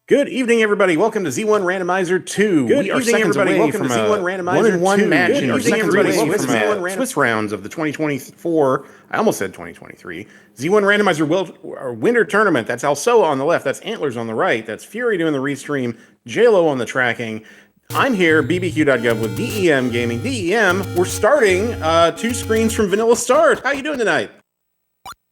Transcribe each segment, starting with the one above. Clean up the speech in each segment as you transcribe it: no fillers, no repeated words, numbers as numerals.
Good evening, everybody. Welcome to Z1 Randomizer 2. We are seconds away from a one-on-one match in our second Swiss rounds of the 2024, I almost said 2023, Z1 Randomizer Winter Tournament. That's Alsoa on the left. That's Antlerz on the right. That's Fury doing the restream. JLo on the tracking. I'm here, bbq.gov with DEM Gaming. DEM, we're starting 2 screens from Vanilla Start. How you doing tonight?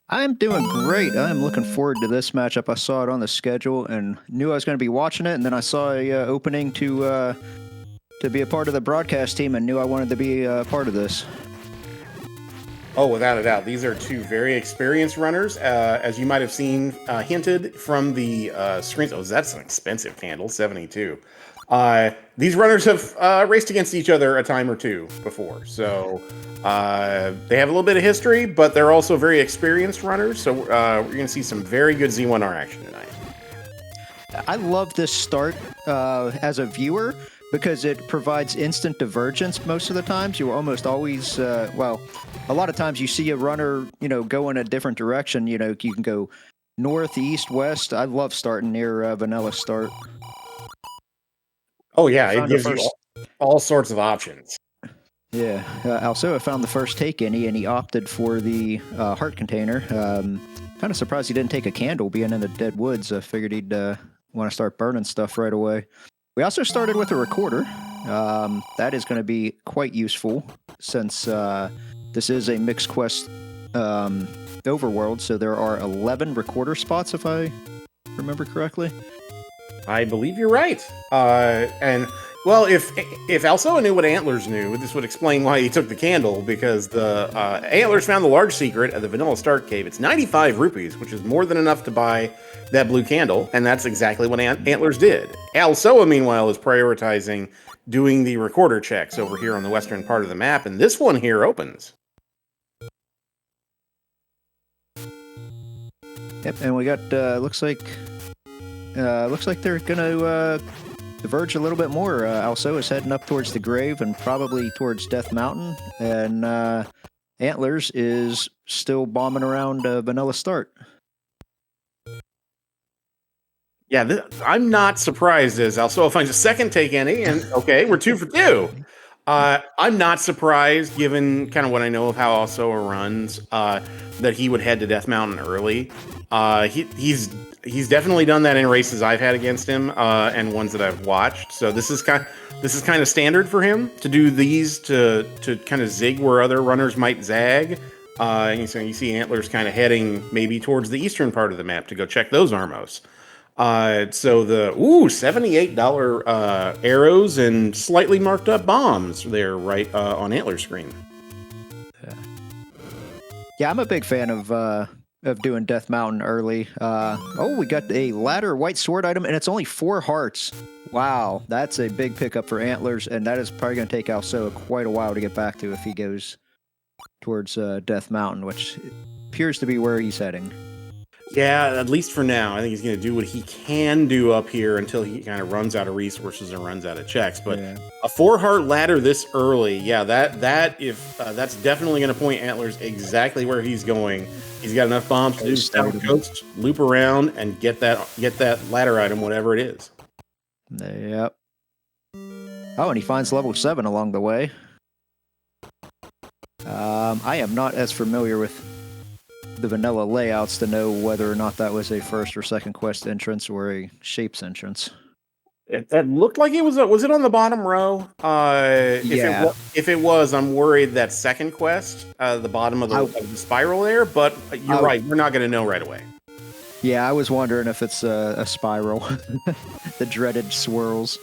I'm doing great. I'm looking forward to this matchup. I saw it on the schedule and knew I was going to be watching it, and then I saw a opening to be a part of the broadcast team and knew I wanted to be a part of this. Oh, without a doubt. These are 2 very experienced runners, as you might have seen hinted from the screens. Oh, that's an expensive candle, 72. These runners have raced against each other a time or 2 before, so they have a little bit of history, but they're also very experienced runners, so we're going to see some very good Z1R action tonight. I love this start as a viewer because it provides instant divergence most of the times. You almost always, a lot of times you see a runner, go in a different direction. You can go north, east, west. I love starting near Vanilla Start. Oh, yeah, it gives you all sorts of options. Yeah, Alsoa found the first take and he opted for the heart container. Kind of surprised he didn't take a candle being in the dead woods. I figured he'd want to start burning stuff right away. We also started with a recorder. That is going to be quite useful since this is a mixed quest overworld, so there are 11 recorder spots if I remember correctly. I believe you're right. And well, if Alsoa knew what Antlerz knew, this would explain why he took the candle, because the Antlerz found the large secret at the Vanilla Start Cave. It's 95 rupees, which is more than enough to buy that blue candle, and that's exactly what Antlerz did. Alsoa, meanwhile, is prioritizing doing the recorder checks over here on the western part of the map, and this one here opens. Yep, and we got looks like they're going to diverge a little bit more. Alsoa is heading up towards the grave and probably towards Death Mountain, and Antlerz is still bombing around Vanilla Start. Yeah, I'm not surprised as Alsoa finds a second take any, and okay, we're 2 for 2. I'm not surprised, given kind of what I know of how Alsoa runs, that he would head to Death Mountain early. He's definitely done that in races I've had against him, and ones that I've watched. So this is kind of standard for him to do these to kind of zig where other runners might zag. And so you see Antlerz kind of heading maybe towards the eastern part of the map to go check those Armos. So the $78 arrows and slightly marked up bombs there right on Antlerz screen. Yeah, I'm a big fan of doing Death Mountain early. We got a ladder white sword item, and it's only 4 hearts. Wow, that's a big pickup for Antlerz, and that is probably going to take Alsoa quite a while to get back to if he goes towards Death Mountain, which appears to be where he's heading. Yeah, at least for now. I think he's going to do what he can do up here until he kind of runs out of resources and runs out of checks. But yeah, a 4-heart ladder this early, yeah, that's definitely going to point Antlerz exactly where he's going. He's got enough bombs to do Stout Coast, loop around, and get that ladder item, whatever it is. Yep. Oh, and he finds level 7 along the way. I am not as familiar with the vanilla layouts to know whether or not that was a first or second quest entrance or a shapes entrance. It looked like it was. Was it on the bottom row? Yeah. If it was, I'm worried that second quest, the bottom of the spiral there. But you're right. We're not going to know right away. Yeah, I was wondering if it's a spiral, the dreaded swirls,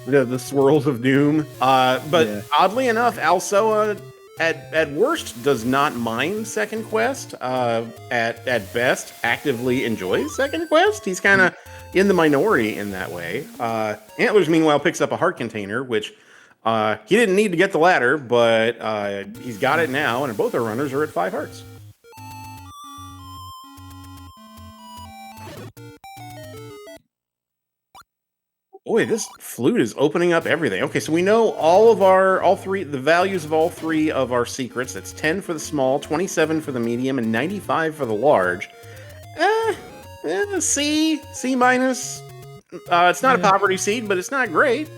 the swirls of doom. But yeah, oddly enough, Alsoa at worst does not mind second quest. At best, actively enjoys second quest. He's kind of in the minority in that way. Antlerz, meanwhile, picks up a heart container, which he didn't need to get the ladder, but he's got it now, and both our runners are at 5 hearts. Boy, this flute is opening up everything. Okay, so we know the values of all 3 of our secrets. That's 10 for the small, 27 for the medium, and 95 for the large. C minus. It's not a Yeah. poverty seed, but it's not great.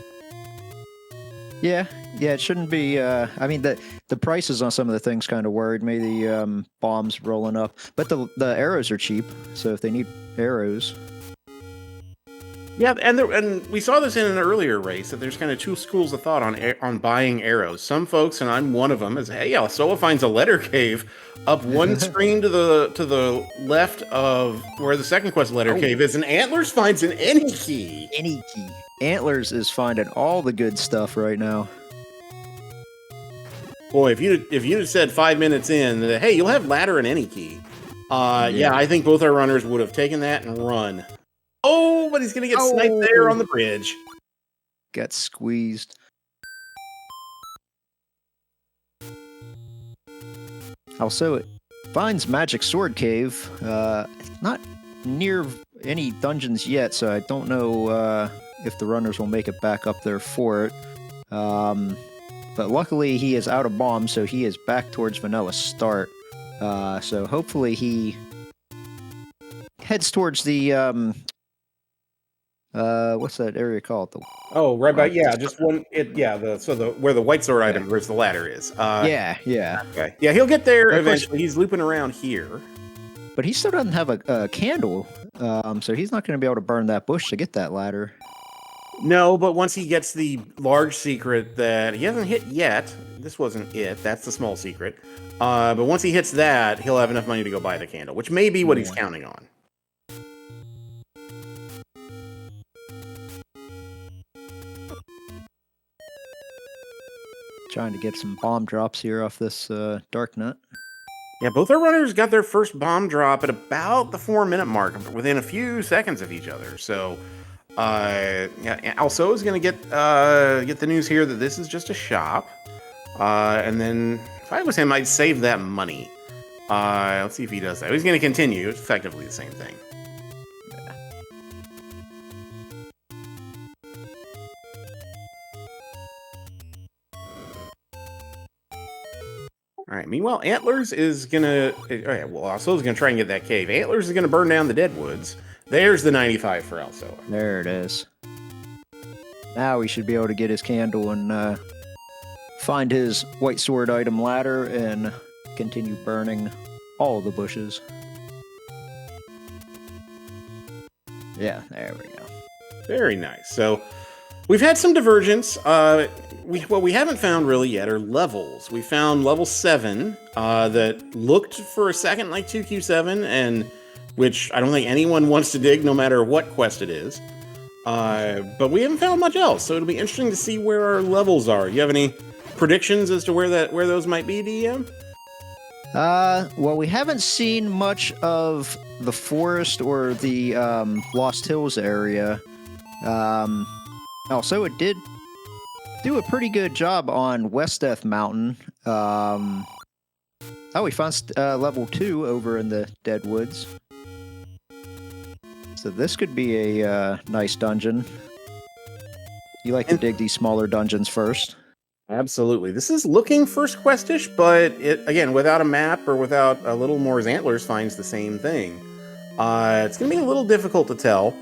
Yeah, yeah, it shouldn't be. I mean, the prices on some of the things kind of worried me. The bombs rolling up, but the arrows are cheap. So if they need arrows, Yeah, and we saw this in an earlier race that there's kind of two schools of thought on buying arrows. Some folks, and I'm one of them, is hey, Alsoa finds a letter cave up one screen to the left of where the second quest letter Oh. cave is, and Antlerz finds an any key. any key. Antlerz is finding all the good stuff right now. Boy, if you'd have said 5 minutes in that hey, you'll have ladder and any key, yeah, I think both our runners would have taken that and run. Oh, but he's gonna get sniped there on the bridge. Got squeezed. Also, it finds Magic Sword Cave. Not near any dungeons yet, so I don't know if the runners will make it back up there for it. But luckily, he is out of bombs, so he is back towards Vanilla Start. So hopefully he heads towards the what's that area called? Oh, right by just one. Where the white sword item, where's the ladder is. Yeah. Okay. Yeah, he'll get there Of course. eventually. He's looping around here. But he still doesn't have a candle, so he's not going to be able to burn that bush to get that ladder. No, but once he gets the large secret that he hasn't hit yet, this wasn't it. That's the small secret. But once he hits that, he'll have enough money to go buy the candle, which may be what he's counting on. Trying to get some bomb drops here off this dark nut. Yeah, both our runners got their first bomb drop at about the 4-minute mark, within a few seconds of each other. So, Alsoa is going to get the news here that this is just a shop, and then if I was him, I'd save that money. Let's see if he does that. He's going to continue. It's effectively the same thing. All right. Meanwhile, Antlerz is gonna. Alsoa's gonna try and get that cave. Antlerz is gonna burn down the Deadwoods. There's the 95 for Alsoa. There it is. Now he should be able to get his candle and find his white sword item ladder and continue burning all the bushes. Yeah, there we go. Very nice. So we've had some divergence. What we haven't found really yet are levels. We found level 7 that looked for a second like 2Q7, and which I don't think anyone wants to dig no matter what quest it is. But we haven't found much else, so it'll be interesting to see where our levels are. You have any predictions as to where those might be, DM? Well, we haven't seen much of the forest or the Lost Hills area. Also, it did do a pretty good job on West Death Mountain. We found level 2 over in the Deadwoods. So this could be a nice dungeon. You like to dig these smaller dungeons first? Absolutely. This is looking first quest-ish, but again, without a map or without a little more, Antlerz finds the same thing. It's going to be a little difficult to tell.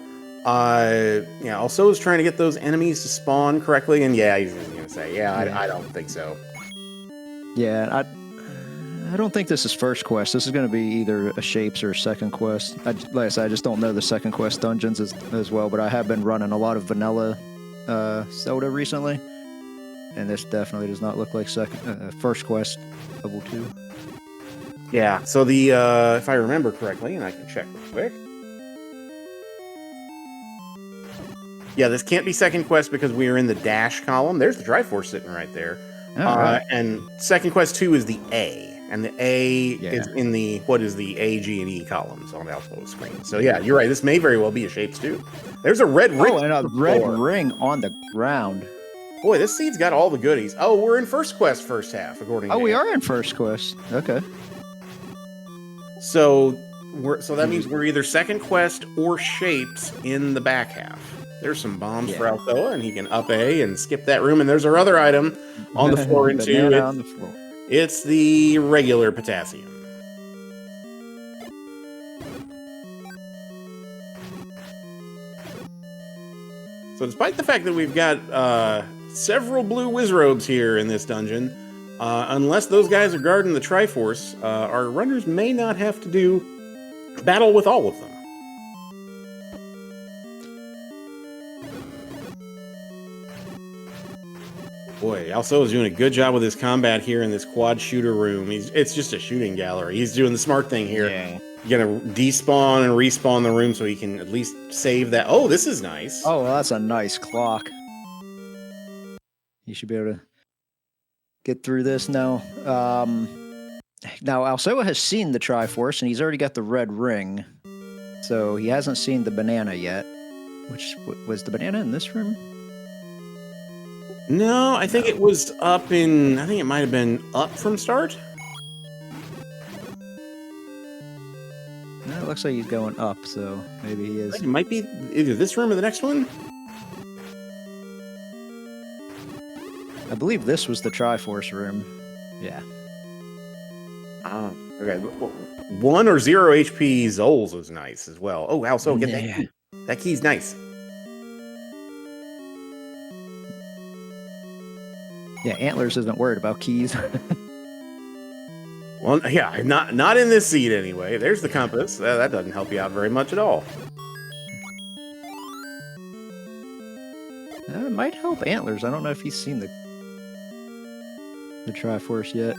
Also is trying to get those enemies to spawn correctly, and he's going to say, I don't think so. Yeah, I don't think this is first quest. This is going to be either a Shapes or second quest. Like I said, I just don't know the second quest dungeons as well, but I have been running a lot of vanilla Zelda recently, and this definitely does not look like first quest level 2. Yeah, so the if I remember correctly, and I can check real quick. Yeah, this can't be second quest because we are in the dash column. There's the Triforce sitting right there. Right. And second quest 2 is the A. And the A is in the, what is the A, G, and E columns on the Alsoa screen. So yeah, you're right. This may very well be a Shapes too. There's a red ring. Oh, and a red ring on the ground. Boy, this seed's got all the goodies. Oh, we're in first quest first half, according to we are in first quest. Okay. So that means we're either second quest or Shapes in the back half. There's some bombs for Alsoa, and he can up A and skip that room. And there's our other item on the floor in 2. On the floor. It's the regular potassium. So despite the fact that we've got several blue Wizrobes here in this dungeon, unless those guys are guarding the Triforce, our runners may not have to do battle with all of them. Boy, Alsoa is doing a good job with his combat here in this quad shooter room. It's just a shooting gallery. He's doing the smart thing here. Yeah. You're gonna despawn and respawn the room so he can at least save that. Oh, this is nice. Oh, well, that's a nice clock. You should be able to get through this now. Now, Alsoa has seen the Triforce, and he's already got the red ring. So he hasn't seen the banana yet. Which, was the banana in this room? No, I think it was up in... I think it might have been up from start. No, it looks like he's going up, so maybe he is. I think it might be either this room or the next one. I believe this was the Triforce room. Yeah. Oh, okay. 1 or 0 HP Zols was nice as well. Oh, Alsoa, get that key. That key's nice. Yeah, Antlerz isn't worried about keys. Well, yeah, not in this seat anyway. There's the compass. That doesn't help you out very much at all. It might help Antlerz. I don't know if he's seen the Triforce yet.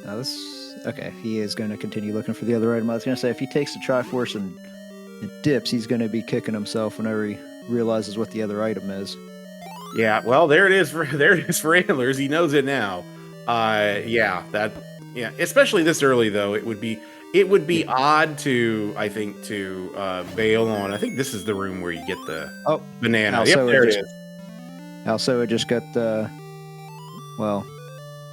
Now this, okay, he is going to continue looking for the other item. I was going to say, if he takes the Triforce and dips, he's going to be kicking himself whenever he realizes what the other item is. Yeah, well, there it is for Antlerz. He knows it now. Yeah, especially this early though. It would be odd to, I think, to bail on. I think this is the room where you get the banana. Yep, there it is. Alsoa just got the, well,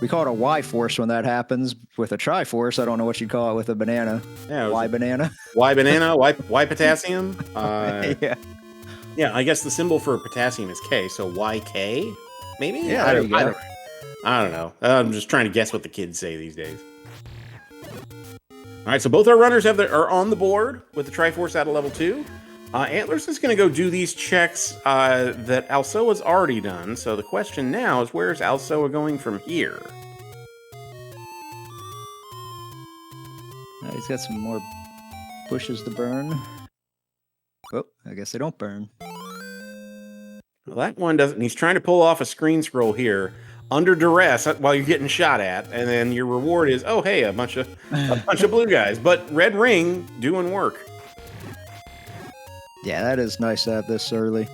we call it a Y-force when that happens. With a Triforce, I don't know what you'd call it with a banana. Yeah, Y banana. Y banana. Y potassium. Yeah. Yeah, I guess the symbol for potassium is K, so YK, maybe? Yeah, I don't know. I'm just trying to guess what the kids say these days. All right, so both our runners are on the board with the Triforce at a level 2. Antlerz is going to go do these checks that Alsoa's already done. So the question now is, where's Alsoa going from here? He's got some more bushes to burn. Oh, I guess they don't burn. Well, that one doesn't. He's trying to pull off a screen scroll here under duress while you're getting shot at, and then your reward is, oh hey, a bunch of blue guys, but red ring doing work. Yeah, that is nice to have this early.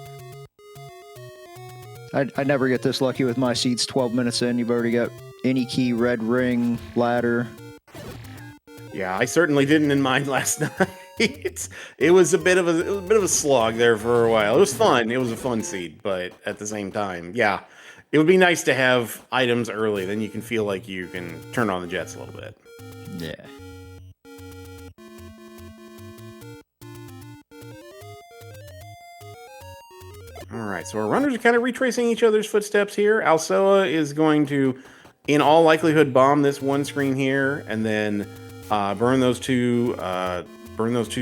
I never get this lucky with my seeds. 12 minutes in, you've already got any key, red ring, ladder. Yeah, I certainly didn't in mine last night. It was a bit of a slog there for a while. It was fun. It was a fun seed, but at the same time, yeah, it would be nice to have items early. Then you can feel like you can turn on the jets a little bit. Yeah. All right, so our runners are kind of retracing each other's footsteps here. Alsoa is going to, in all likelihood, bomb this one screen here, and then burn those two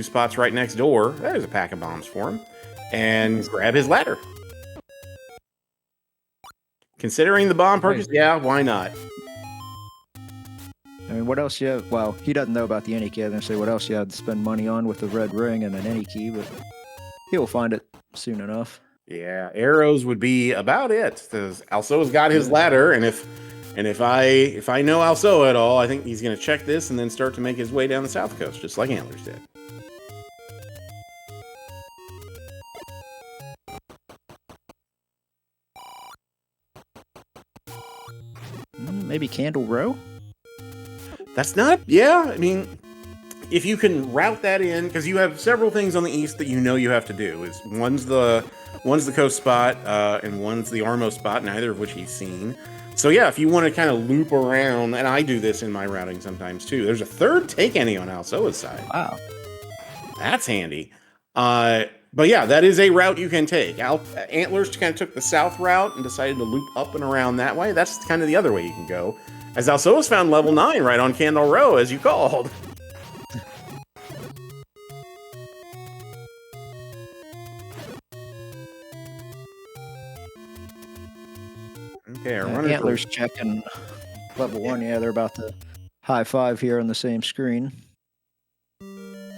spots right next door. There's a pack of bombs for him, and grab his ladder. Considering the bomb purchase, yeah, why not? I mean, what else you have? Well, he doesn't know about the any key. I was going to say, what else you have to spend money on with the red ring and an any key, but he'll find it soon enough. Yeah, arrows would be about it, because Alsoa's got his ladder, and if I know Alsoa at all, I think he's going to check this and then start to make his way down the south coast, just like Antlerz did. Maybe Candle Row? That's not, yeah, I mean, if you can route that in, because you have several things on the east that you know you have to do. One's the coast spot, and one's the Armo spot, neither of which he's seen. So yeah, if you want to kind of loop around, and I do this in my routing sometimes too. There's a third take any on Alsoa's side. Wow. That's handy. But yeah, that is a route you can take. Antlerz kind of took the south route and decided to loop up and around that way. That's kind of the other way you can go. As Alsoa's found level 9 right on Candle Row, as you called. Okay, Antlerz checking level 1. Yeah, they're about to high five here on the same screen.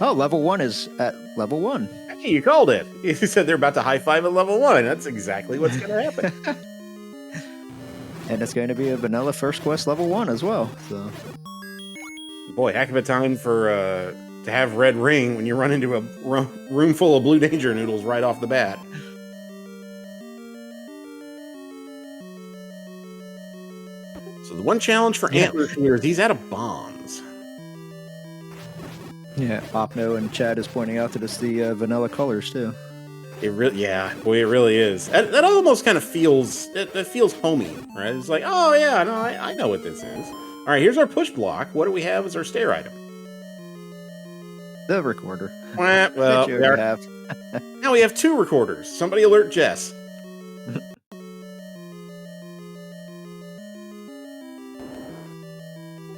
Oh, level 1 is at level 1. Hey, you called it. You said they're about to high five at level 1. That's exactly what's going to happen. And it's going to be a vanilla first quest level 1 as well. So, boy, heck of a time for to have Red Ring when you run into a room full of blue danger noodles right off the bat. So the one challenge for Antlerz here is he's out of bombs. Yeah, Opno and Chad is pointing out that it's the vanilla colors too. It really, yeah, boy, it really is. That almost kind of feels, it feels homey, right? It's like, oh yeah, no, I know what this is. All right, here's our push block. What do we have as our stair item? The recorder. Well, now we have 2 recorders. Somebody alert Jess.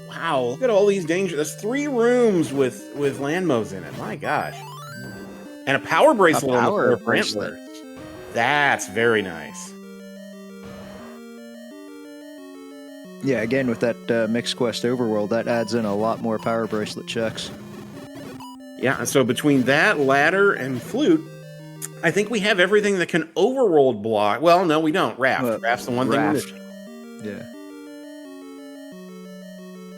Wow, look at all these dangers. That's 3 rooms with landmos in it. My gosh. And a power bracelet on the floor for Antlerz. That's very nice. Yeah, again, with that mixed quest overworld, that adds in a lot more power bracelet checks. Yeah, so between that, ladder, and flute, I think we have everything that can overworld block. Well, no, we don't. Raft. Raft's the one thing we're missing. Yeah.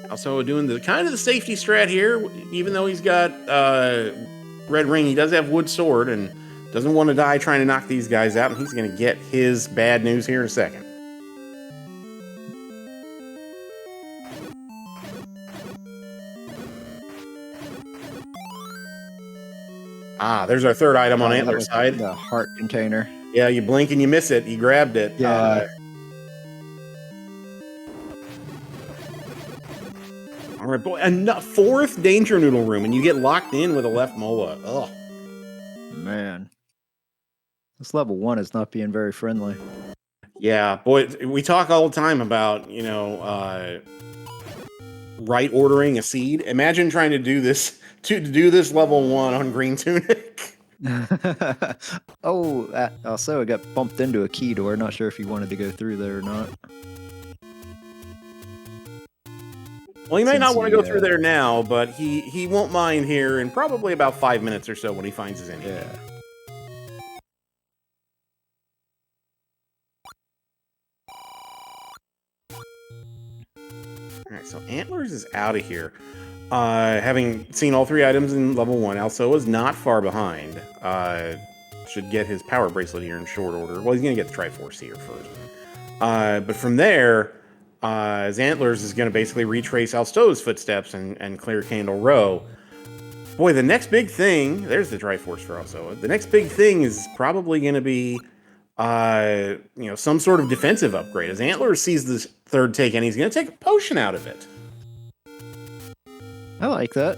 Also doing the kind of the safety strat here, even though he's got Red Ring, he does have Wood Sword and doesn't want to die trying to knock these guys out, and he's going to get his bad news here in a second. Ah, there's our third item on Antlerz side. The heart container. Yeah, you blink and you miss it. You grabbed it. Yeah. All right, boy. A 4th danger noodle room, and you get locked in with a left mola. Ugh. Man. This level 1 is not being very friendly. Yeah, boy, we talk all the time about, you know, right ordering a seed. Imagine trying to do this level 1 on Green Tunic. Also, I got bumped into a key door. Not sure if you wanted to go through there or not. Well, he might not want to go through there now, but he won't mind here in probably about 5 minutes or so when he finds his ending. Yeah. All right, so Antlerz is out of here. Having seen all 3 items in level 1, Alsoa is not far behind. Should get his power bracelet here in short order. Well, he's going to get the Triforce here first. But from there, Antlerz is going to basically retrace Alstoa's footsteps and clear Candle Row. Boy, the next big thing, there's the Triforce for Alsoa. The next big thing is probably going to be, you know, some sort of defensive upgrade. As Antlerz sees this 3rd take, and he's going to take a potion out of it. I like that.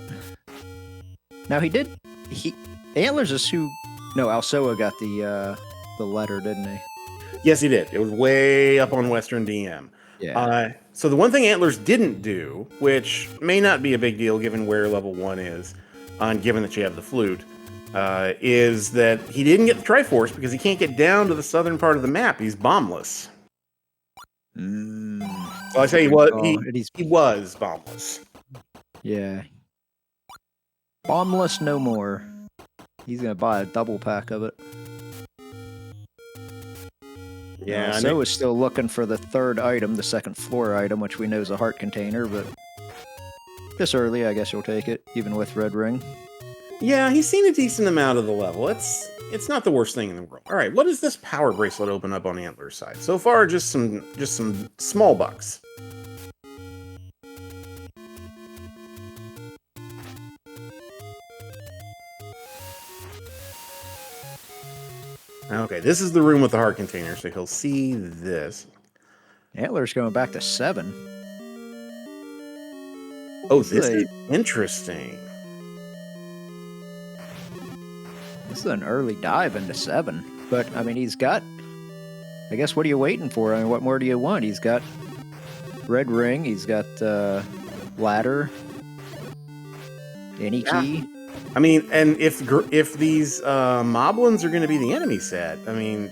Now Antlerz is who. No, Alsoa got the letter, didn't he? Yes, he did. It was way up on Western DM. Yeah. So the one thing Antlerz didn't do, which may not be a big deal given where level 1 is, and given that you have the flute, is that he didn't get the Triforce because he can't get down to the southern part of the map. He's bombless. So I say he was bombless. Yeah. Bombless no more. He's going to buy a double pack of it. Yeah. So is still looking for the 3rd item, the 2nd floor item, which we know is a heart container, but this early, I guess you'll take it, even with Red Ring. Yeah, he's seen a decent amount of the level. It's not the worst thing in the world. All right, what does this power bracelet open up on Antler's side? So far, just some small bucks. Okay, this is the room with the heart container, so he'll see this. Antler's going back to 7. Oh, this is interesting. This is an early dive into 7. But, I mean, he's got... I guess, what are you waiting for? I mean, what more do you want? He's got red ring. He's got ladder. Any key. I mean, and if these moblins are going to be the enemy set, I mean,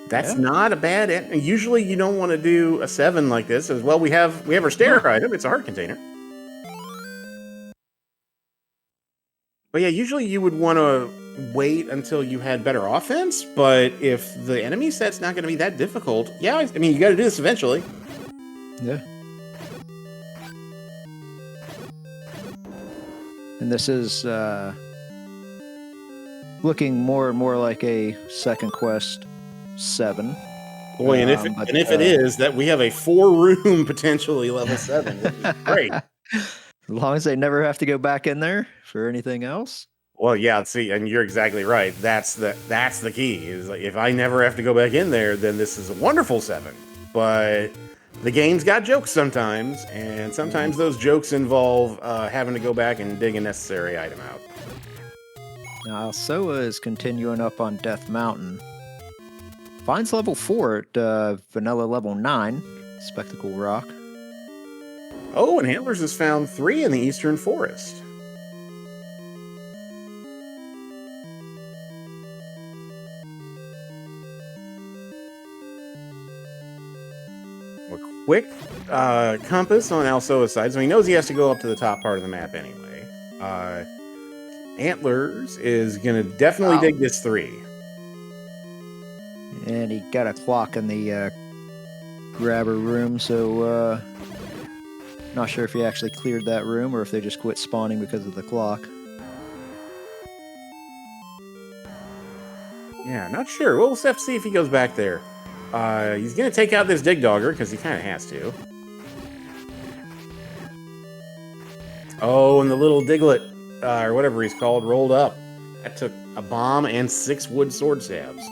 that's not a bad. Usually, you don't want to do a 7 like this. As well, we have our stair item. It's a heart container. But yeah, usually you would want to wait until you had better offense. But if the enemy set's not going to be that difficult, yeah, I mean, you got to do this eventually. Yeah. And this is looking more and more like a second quest 7. Boy, and if it is, that we have a 4-room potentially level 7, which is great. As long as they never have to go back in there for anything else. Well, yeah, see, and you're exactly right. That's the key. Is like, if I never have to go back in there, then this is a wonderful 7. But the game's got jokes sometimes, and sometimes those jokes involve having to go back and dig a necessary item out. Now, Alsoa is continuing up on Death Mountain. Finds level 4 at Vanilla level 9, Spectacle Rock. Oh, and Antlerz has found 3 in the Eastern Forest. A quick compass on Alsoa's side, so he knows he has to go up to the top part of the map anyway. Antlerz is going to definitely dig this 3. And he got a clock in the grabber room, so not sure if he actually cleared that room or if they just quit spawning because of the clock. Yeah, not sure. We'll have to see if he goes back there. He's going to take out this dig dogger because he kind of has to. Oh, and the little diglet, or whatever he's called, rolled up. That took a bomb and 6 wood sword stabs.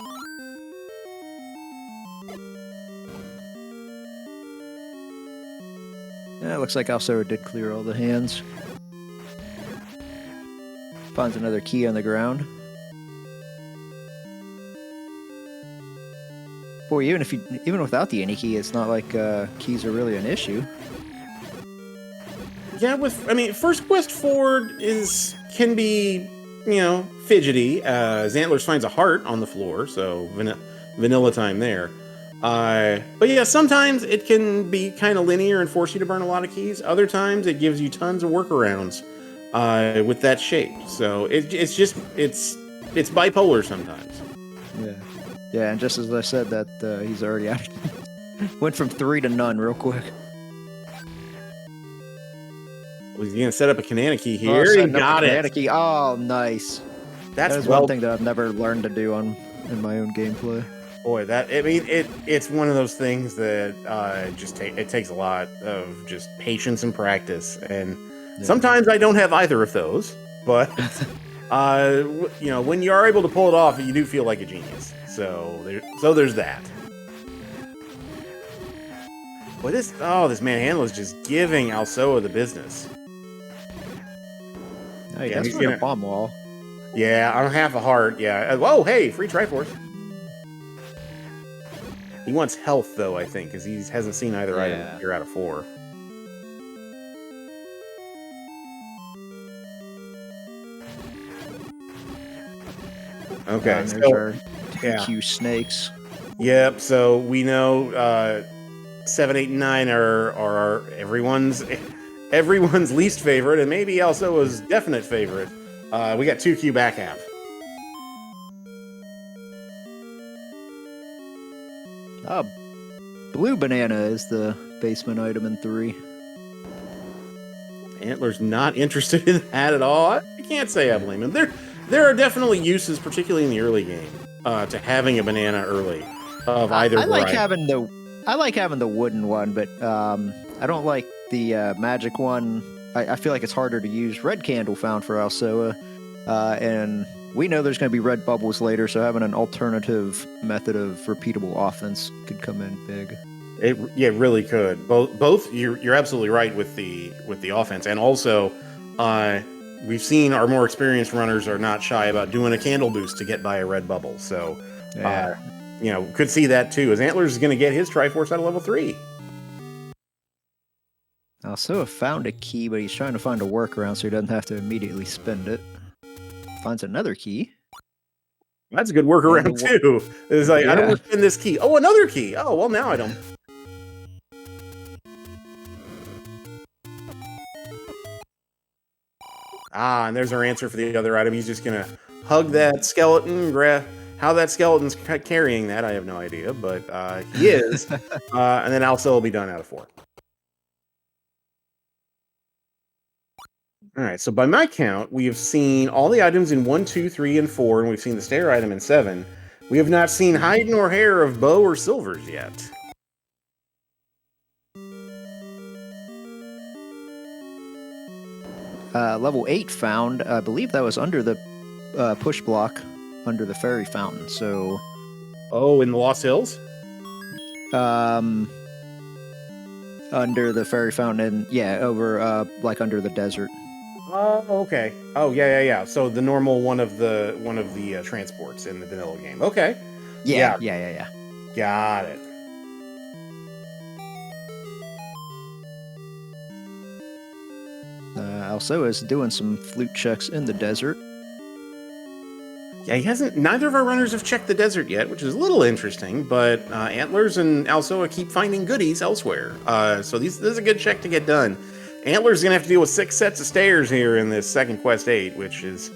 Yeah, it looks like Alsoa did clear all the hands. Finds another key on the ground. Boy, even without the any key, it's not like keys are really an issue. Yeah, First Quest 4 can be, fidgety. Antlerz finds a heart on the floor, so vanilla time there. But yeah, sometimes it can be kind of linear and force you to burn a lot of keys. Other times it gives you tons of workarounds with that shape. So it's bipolar sometimes. Yeah, and just as I said that, he's already out. Went from 3 to none real quick. Well, he's going to set up a Kanana key here. He got it. Key. Oh, nice. That is one thing that I've never learned to do in my own gameplay. Boy, it's one of those things that it takes a lot of just patience and practice, and sometimes I don't have either of those. But when you are able to pull it off, you do feel like a genius. So there's that. Boy, this manhandler is just giving Alsoa the business. Hey, that's for a bomb wall. Yeah, on half a heart. Yeah. Whoa, hey, free Triforce. He wants health, though, I think, because he hasn't seen either item here out of 4. Okay, so Q snakes. Yep. So we know 7, 8, and 9 are everyone's least favorite, and maybe Alsoa's definite favorite. We got 2Q back half. Blue banana is the basement item in 3. Antlerz not interested in that at all. I can't say I blame him. There are definitely uses, particularly in the early game, to having a banana early of either variety. I like having the wooden one, but I don't like the magic one. I feel like it's harder to use. Red candle found for Alsoa, and we know there's going to be red bubbles later, so having an alternative method of repeatable offense could come in big. It really could. Both you're absolutely right with the offense, and also we've seen our more experienced runners are not shy about doing a candle boost to get by a red bubble. So, Yeah. could see that too. As Antlerz is going to get his Triforce out of level 3. Alsoa found a key, but he's trying to find a workaround so he doesn't have to immediately spend it. Finds another key. That's a good workaround too. It's like, I don't want to spend this key. Oh, another key. Oh, well, now I don't. And there's our answer for the other item. He's just going to hug that skeleton, how that skeleton's carrying that, I have no idea, but he is. And then Alsoa will be done out of 4. All right, so by my count, we have seen all the items in 1, 2, 3, and 4, and we've seen the stair item in 7. We have not seen hide nor hair of bow or silvers yet. Level 8 found, I believe that was under the push block, under the fairy fountain, so... Oh, in the Lost Hills? Under the fairy fountain, yeah, over, like under the desert. Oh, okay. Oh, yeah. So the normal one of the transports in the vanilla game. Okay. Yeah. Got it. Alsoa is doing some flute checks in the desert. Yeah, neither of our runners have checked the desert yet, which is a little interesting, but Antlerz and Alsoa keep finding goodies elsewhere. So this is a good check to get done. Antlerz is going to have to deal with 6 sets of stairs here in this second Quest 8, which is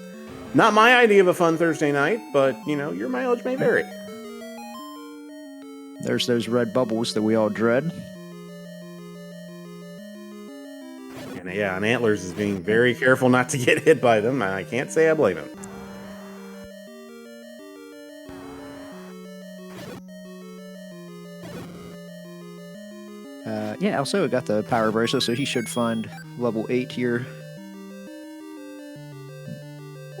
not my idea of a fun Thursday night, but, your mileage may vary. There's those red bubbles that we all dread. And Antlerz is being very careful not to get hit by them, and I can't say I blame him. Alsoa got the power bracelet, so he should find level 8 here.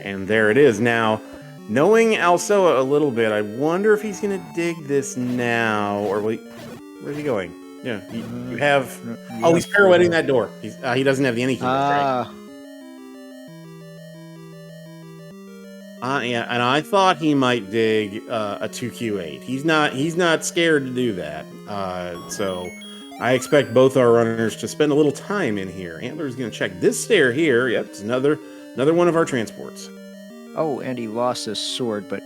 And there it is. Now, knowing Alsoa a little bit, I wonder if he's going to dig this now, or where's he going? Yeah, you have... he's pirouetting that door. He doesn't have the any key. Right? Yeah, and I thought he might dig a 2Q8. He's not scared to do that. So I expect both our runners to spend a little time in here. Antlerz is going to check this stair here. Yep, it's another one of our transports. Oh, and he lost his sword, but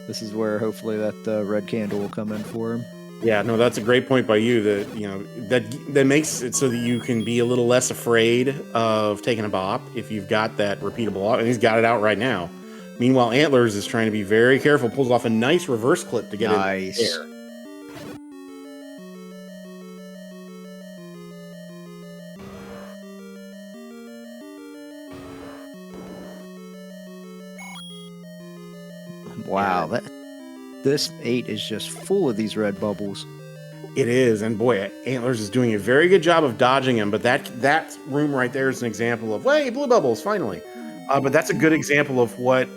this is where hopefully that red candle will come in for him. Yeah, no, that's a great point by you. That makes it so that you can be a little less afraid of taking a bop if you've got that repeatable. And he's got it out right now. Meanwhile, Antlerz is trying to be very careful, pulls off a nice reverse clip to get in there. Wow, this 8 is just full of these red bubbles. It is, and boy, Antlerz is doing a very good job of dodging them, but that room right there is an example of, hey, blue bubbles, finally. But that's a good example of what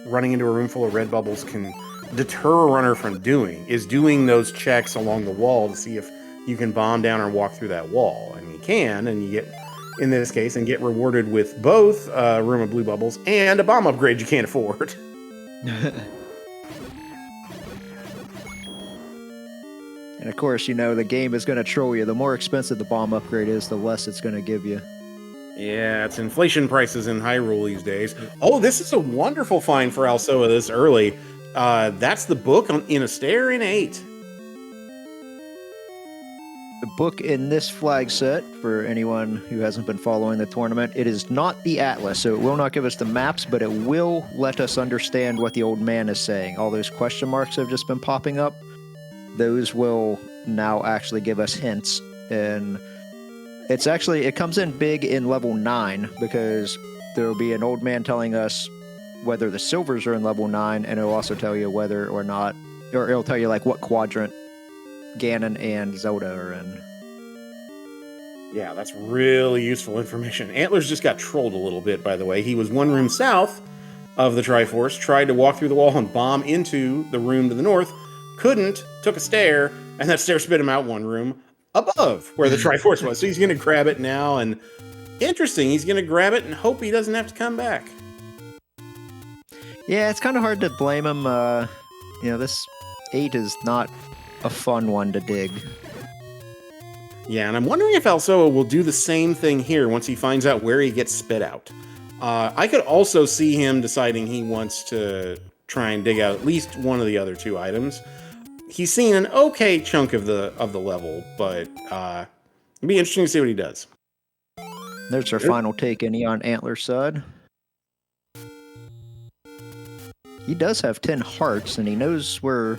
running into a room full of red bubbles can deter a runner from doing those checks along the wall to see if you can bomb down or walk through that wall. And you can, and you get, in this case, and get rewarded with both a room of blue bubbles and a bomb upgrade you can't afford. And of course, the game is going to troll you. The more expensive the bomb upgrade is, the less it's going to give you. Yeah, it's inflation prices in Hyrule these days. Oh, this is a wonderful find for Alsoa this early. That's the book in a stair in 8. The book in this flag set, for anyone who hasn't been following the tournament, it is not the Atlas, so it will not give us the maps, but it will let us understand what the old man is saying. All those question marks have just been popping up. Those will now actually give us hints, and it comes in big in level 9, because there will be an old man telling us whether the silvers are in level 9, and it'll also tell you whether or not, or it'll tell you like what quadrant Ganon and Zelda are in. Yeah, that's really useful information. Antlerz just got trolled a little bit, by the way. He was one room south of the Triforce, tried to walk through the wall and bomb into the room to the north, couldn't, took a stair, and that stair spit him out one room above where the Triforce was. So he's going to grab it now, and Interesting. He's going to grab it and hope he doesn't have to come back. Yeah, it's kind of hard to blame him. This 8 is not a fun one to dig. Yeah, and I'm wondering if Alsoa will do the same thing here once he finds out where he gets spit out. I could also see him deciding he wants to try and dig out at least one of the other 2 items. He's seen an okay chunk of the level, but it'd be interesting to see what he does. There's our final take any on Antler's side. He does have 10 hearts, and he knows where...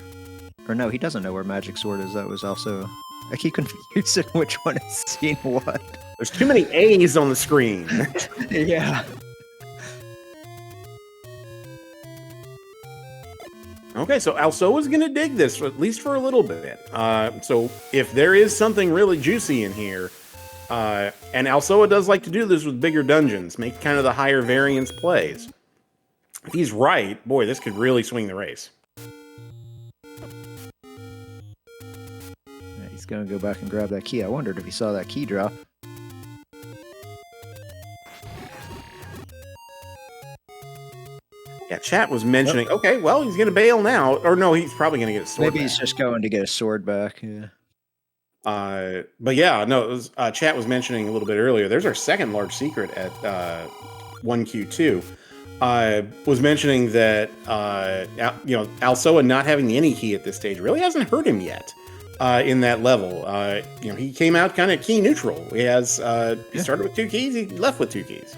Or no, he doesn't know where Magic Sword is. That was also... I keep confusing which one is seeing what. There's too many A's on the screen. Yeah. Okay, so Alsoa's going to dig this, at least for a little bit. So if there is something really juicy in here, and Alsoa does like to do this with bigger dungeons, make kind of the higher variance plays. If he's right, boy, this could really swing the race. Yeah, he's going to go back and grab that key. I wondered if he saw that key drop. Yeah, chat was mentioning, okay, well, he's going to bail now. Or no, he's probably going to get a sword Maybe back. he's just going to get a sword back, yeah. But yeah, no, it was, chat was mentioning a little bit earlier, there's our second large secret at 1Q2. Was mentioning that, Alsoa not having the any key at this stage really hasn't hurt him yet in that level. He came out kind of key neutral. He has, he started with 2 keys, he left with 2 keys.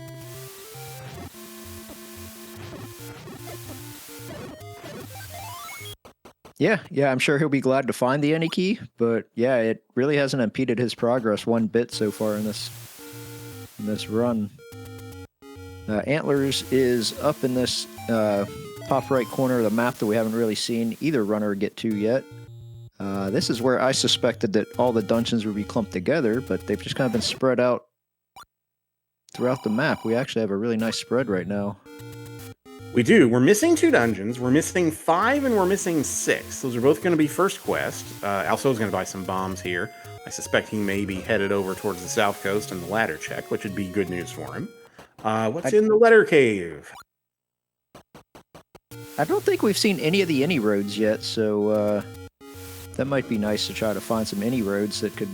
Yeah, I'm sure he'll be glad to find the any key, but yeah, it really hasn't impeded his progress one bit so far in this run. Antlerz is up in this top right corner of the map that we haven't really seen either runner get to yet. This is where I suspected that all the dungeons would be clumped together, but they've just kind of been spread out throughout the map. We actually have a really nice spread right now. We do. We're missing 2 dungeons. We're missing 5 and we're missing 6. Those are both going to be first quest. Alsoa's going to buy some bombs here. I suspect he may be headed over towards the south coast in the ladder check, which would be good news for him. What's in the letter cave? I don't think we've seen any of the any roads yet, so that might be nice to try to find some any roads that could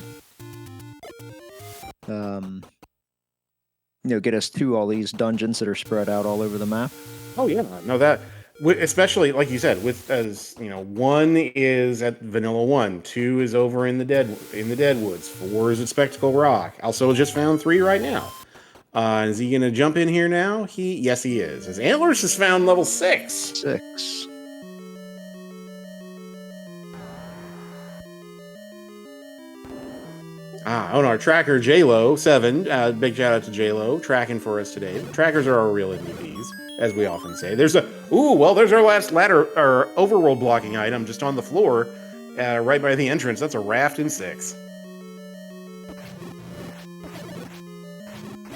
get us to all these dungeons that are spread out all over the map. Oh yeah, no, that especially like you said, with 1 is at Vanilla 1, 2 is over in the Deadwoods, 4 is at Spectacle Rock. Also just found 3 right now. Is he gonna jump in here now? Yes, he is. As Antlerz has found level 6. 6. On our tracker, JLo 7. Big shout out to JLo tracking for us today. The trackers are our real MVPs, as we often say. There's our last ladder or overworld blocking item just on the floor, right by the entrance. That's a raft in 6.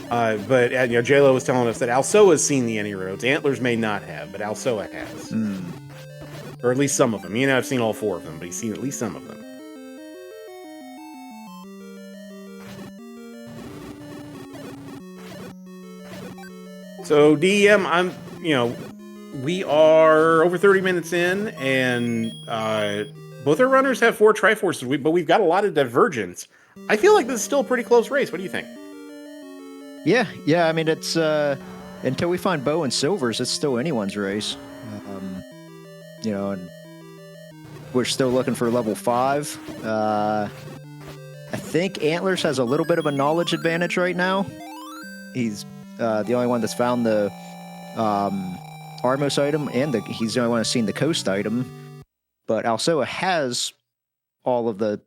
But JLo was telling us that Alsoa's seen the any roads. Antlerz may not have, but Alsoa has, or at least some of them. I've seen all 4 of them, but he's seen at least some of them. So DM, we are over 30 minutes in, and both our runners have 4 Triforces, but we've got a lot of divergence. I feel like this is still a pretty close race. What do you think? Yeah. I mean, it's until we find Bow and Silvers, it's still anyone's race. And we're still looking for level 5. I think Antlerz has a little bit of a knowledge advantage right now. He's the only one that's found the Armos item, and he's the only one that's seen the Coast item. But Alsoa has all of the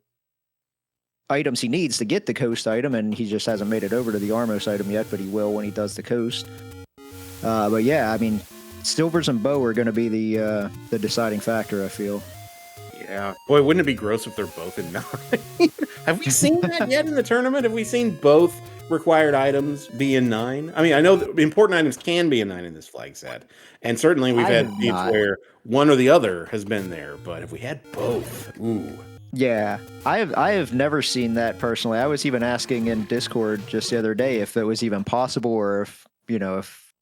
items he needs to get the Coast item, and he just hasn't made it over to the Armos item yet, but he will when he does the Coast. But yeah, I mean, Silvers and Bow are going to be the deciding factor, I feel. Yeah. Boy, wouldn't it be gross if they're both in 9? Have we seen that yet in the tournament? Have we seen both required items be in 9? I mean, I know that important items can be in 9 in this flag set, and certainly we've had feats where one or the other has been there, but if we had both, ooh. Yeah, I have never seen that personally. I was even asking in Discord just the other day if it was even possible, or if if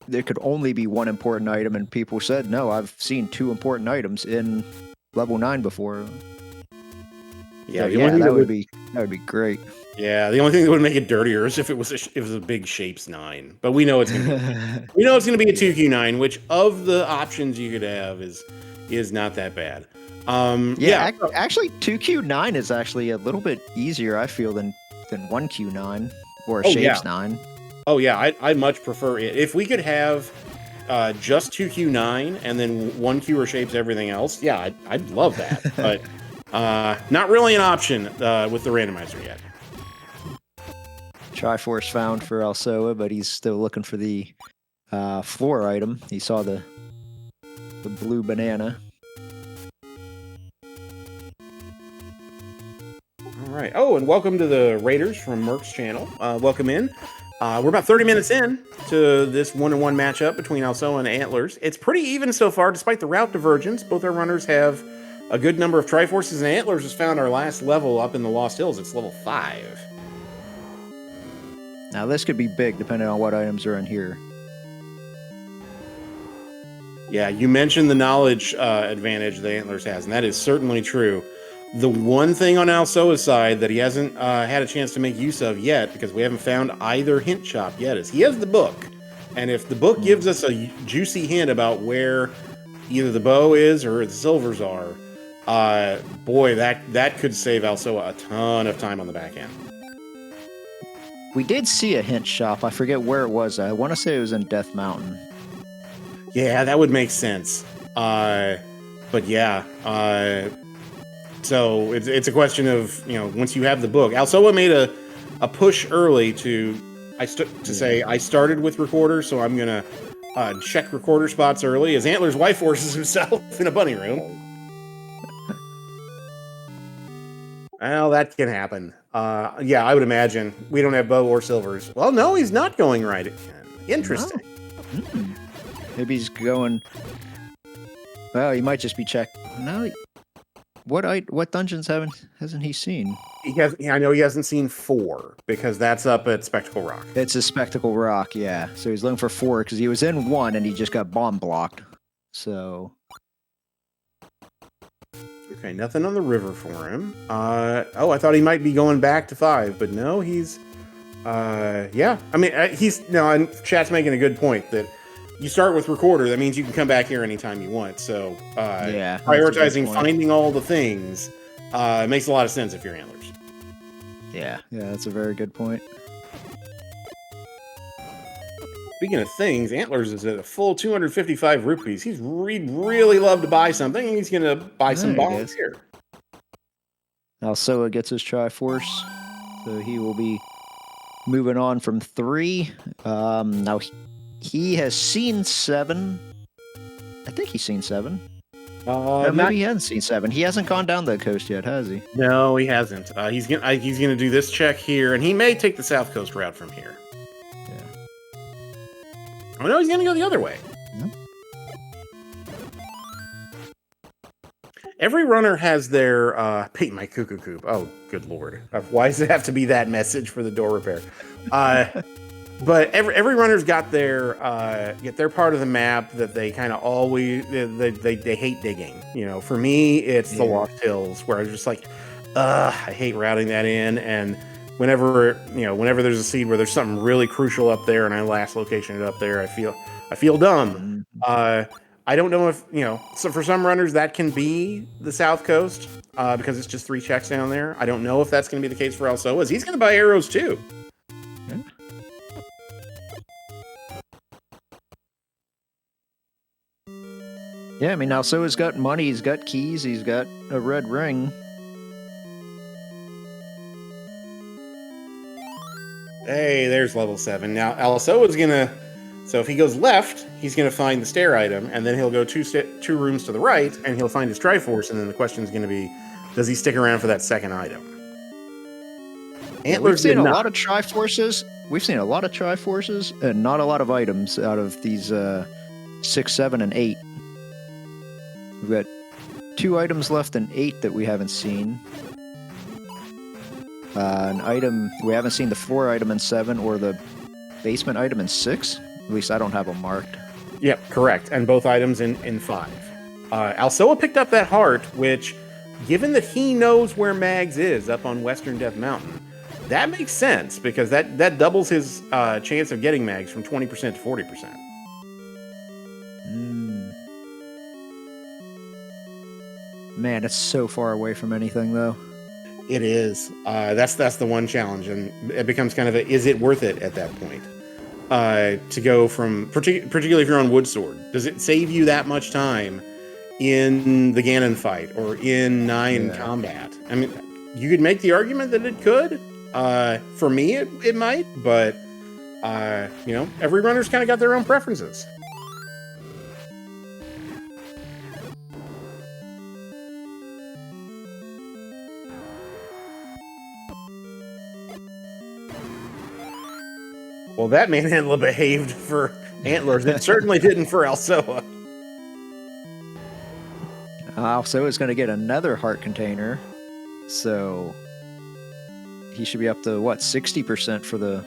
there could only be one important item, and people said no. I've seen two important items in level 9 before. Yeah, So the only yeah, thing that would be great. yeah, the only thing that would make it dirtier is if it was a big shapes 9. But we know it's gonna be we know it's gonna be a Yeah. 2Q9, which of the options you could have is not that bad. Yeah, actually, 2Q9 is actually a little bit easier, I feel, than 1Q9 or Oh yeah. Shapes 9. Oh yeah, I much prefer it. If we could have just 2Q9 and then 1Q or shapes everything else, yeah, I'd love that. But not really an option with the randomizer yet. Triforce found for Alsoa, but he's still looking for the floor item. He saw the blue banana. All right. Oh, and welcome to the Raiders from Merc's channel. Welcome in. We're about 30 minutes in to this 1-on-1 matchup between Alsoa and Antlerz. It's pretty even so far, despite the route divergence. Both our runners have a good number of Triforces, and Antlerz has found our last level up in the Lost Hills. It's level 5. Now this could be big depending on what items are in here. Yeah, you mentioned the knowledge advantage that Antlerz has, and that is certainly true. The one thing on Alsoa's side that he hasn't had a chance to make use of yet, because we haven't found either hint shop yet, is he has the book. And if the book gives us a juicy hint about where either the bow is or the silvers are, boy, that could save Alsoa a ton of time on the back end. We did see a hint shop. I forget where it was. I want to say it was in Death Mountain. Yeah, that would make sense. But yeah, so it's a question of, once you have the book. Alsoa made a push early to say I started with recorder, so I'm gonna check recorder spots early as Antlerz wife forces himself in a bunny room. Well, that can happen. Yeah, I would imagine we don't have bow or silvers. Well, no, he's not going right again. Interesting. No. Maybe he's going. Well, he might just be checked. No. What dungeons hasn't he seen? I know he hasn't seen 4 because that's up at Spectacle Rock. It's a Spectacle Rock, yeah. So he's looking for 4 because he was in 1 and he just got bomb blocked. So. Okay, nothing on the river for him. Oh, I thought he might be going back to 5, but no, he's. Yeah. I mean, and chat's making a good point that. You start with recorder, that means you can come back here anytime you want. So yeah, prioritizing finding all the things makes a lot of sense if you're Antlerz. Yeah, that's a very good point. Speaking of things, Antlerz is at a full 255 rupees. He'd really love to buy something, and he's going to buy some bombs here. Alsoa gets his Triforce, so he will be moving on from 3. Now he has seen 7. I think he's seen 7. Maybe he hasn't seen 7. He hasn't gone down the coast yet, has he? No, he hasn't. He's gonna do this check here, and he may take the South Coast route from here. Yeah. Oh no, he's gonna go the other way. Yeah. Every runner has their paint my cuckoo coop. Oh, good lord! Why does it have to be that message for the door repair? But every runner's got their part of the map that they kind of always they hate digging. For me, it's the Lost Hills where I was just like, I hate routing that in. And whenever there's a seed where there's something really crucial up there and I last location it up there, I feel dumb. I don't know if So for some runners that can be the South Coast because it's just 3 checks down there. I don't know if that's going to be the case for Alsoa. He's going to buy arrows too. Yeah. Yeah, I mean, Alsoa's got money, he's got keys, he's got a red ring. Hey, there's level 7. Now, Alsoa's gonna... So if he goes left, he's gonna find the stair item, and then he'll go 2 rooms to the right, and he'll find his Triforce, and then the question's gonna be, does he stick around for that second item? We've seen a lot of Triforces. We've seen a lot of Triforces, and not a lot of items out of these 6, 7, and 8. We've got 2 items left in 8 that we haven't seen. An item we haven't seen, the 4 item in 7 or the basement item in 6. At least I don't have them marked. Yep, correct. And both items in 5. Alsoa picked up that heart, which, given that he knows where Mags is up on Western Death Mountain, that makes sense because that doubles his chance of getting Mags from 20% to 40%. Man, it's so far away from anything, though. It is. That's the one challenge, and it becomes kind of a, is it worth it at that point? To go from, particularly if you're on Woodsword, does it save you that much time in the Ganon fight or in 9 combat? I mean, you could make the argument that it could. For me, it might, but every runner's kind of got their own preferences. Well, that manhandler behaved for Antlerz. It certainly didn't for Alsoa. Alsoa is going to get another heart container, so he should be up to, what, 60% for the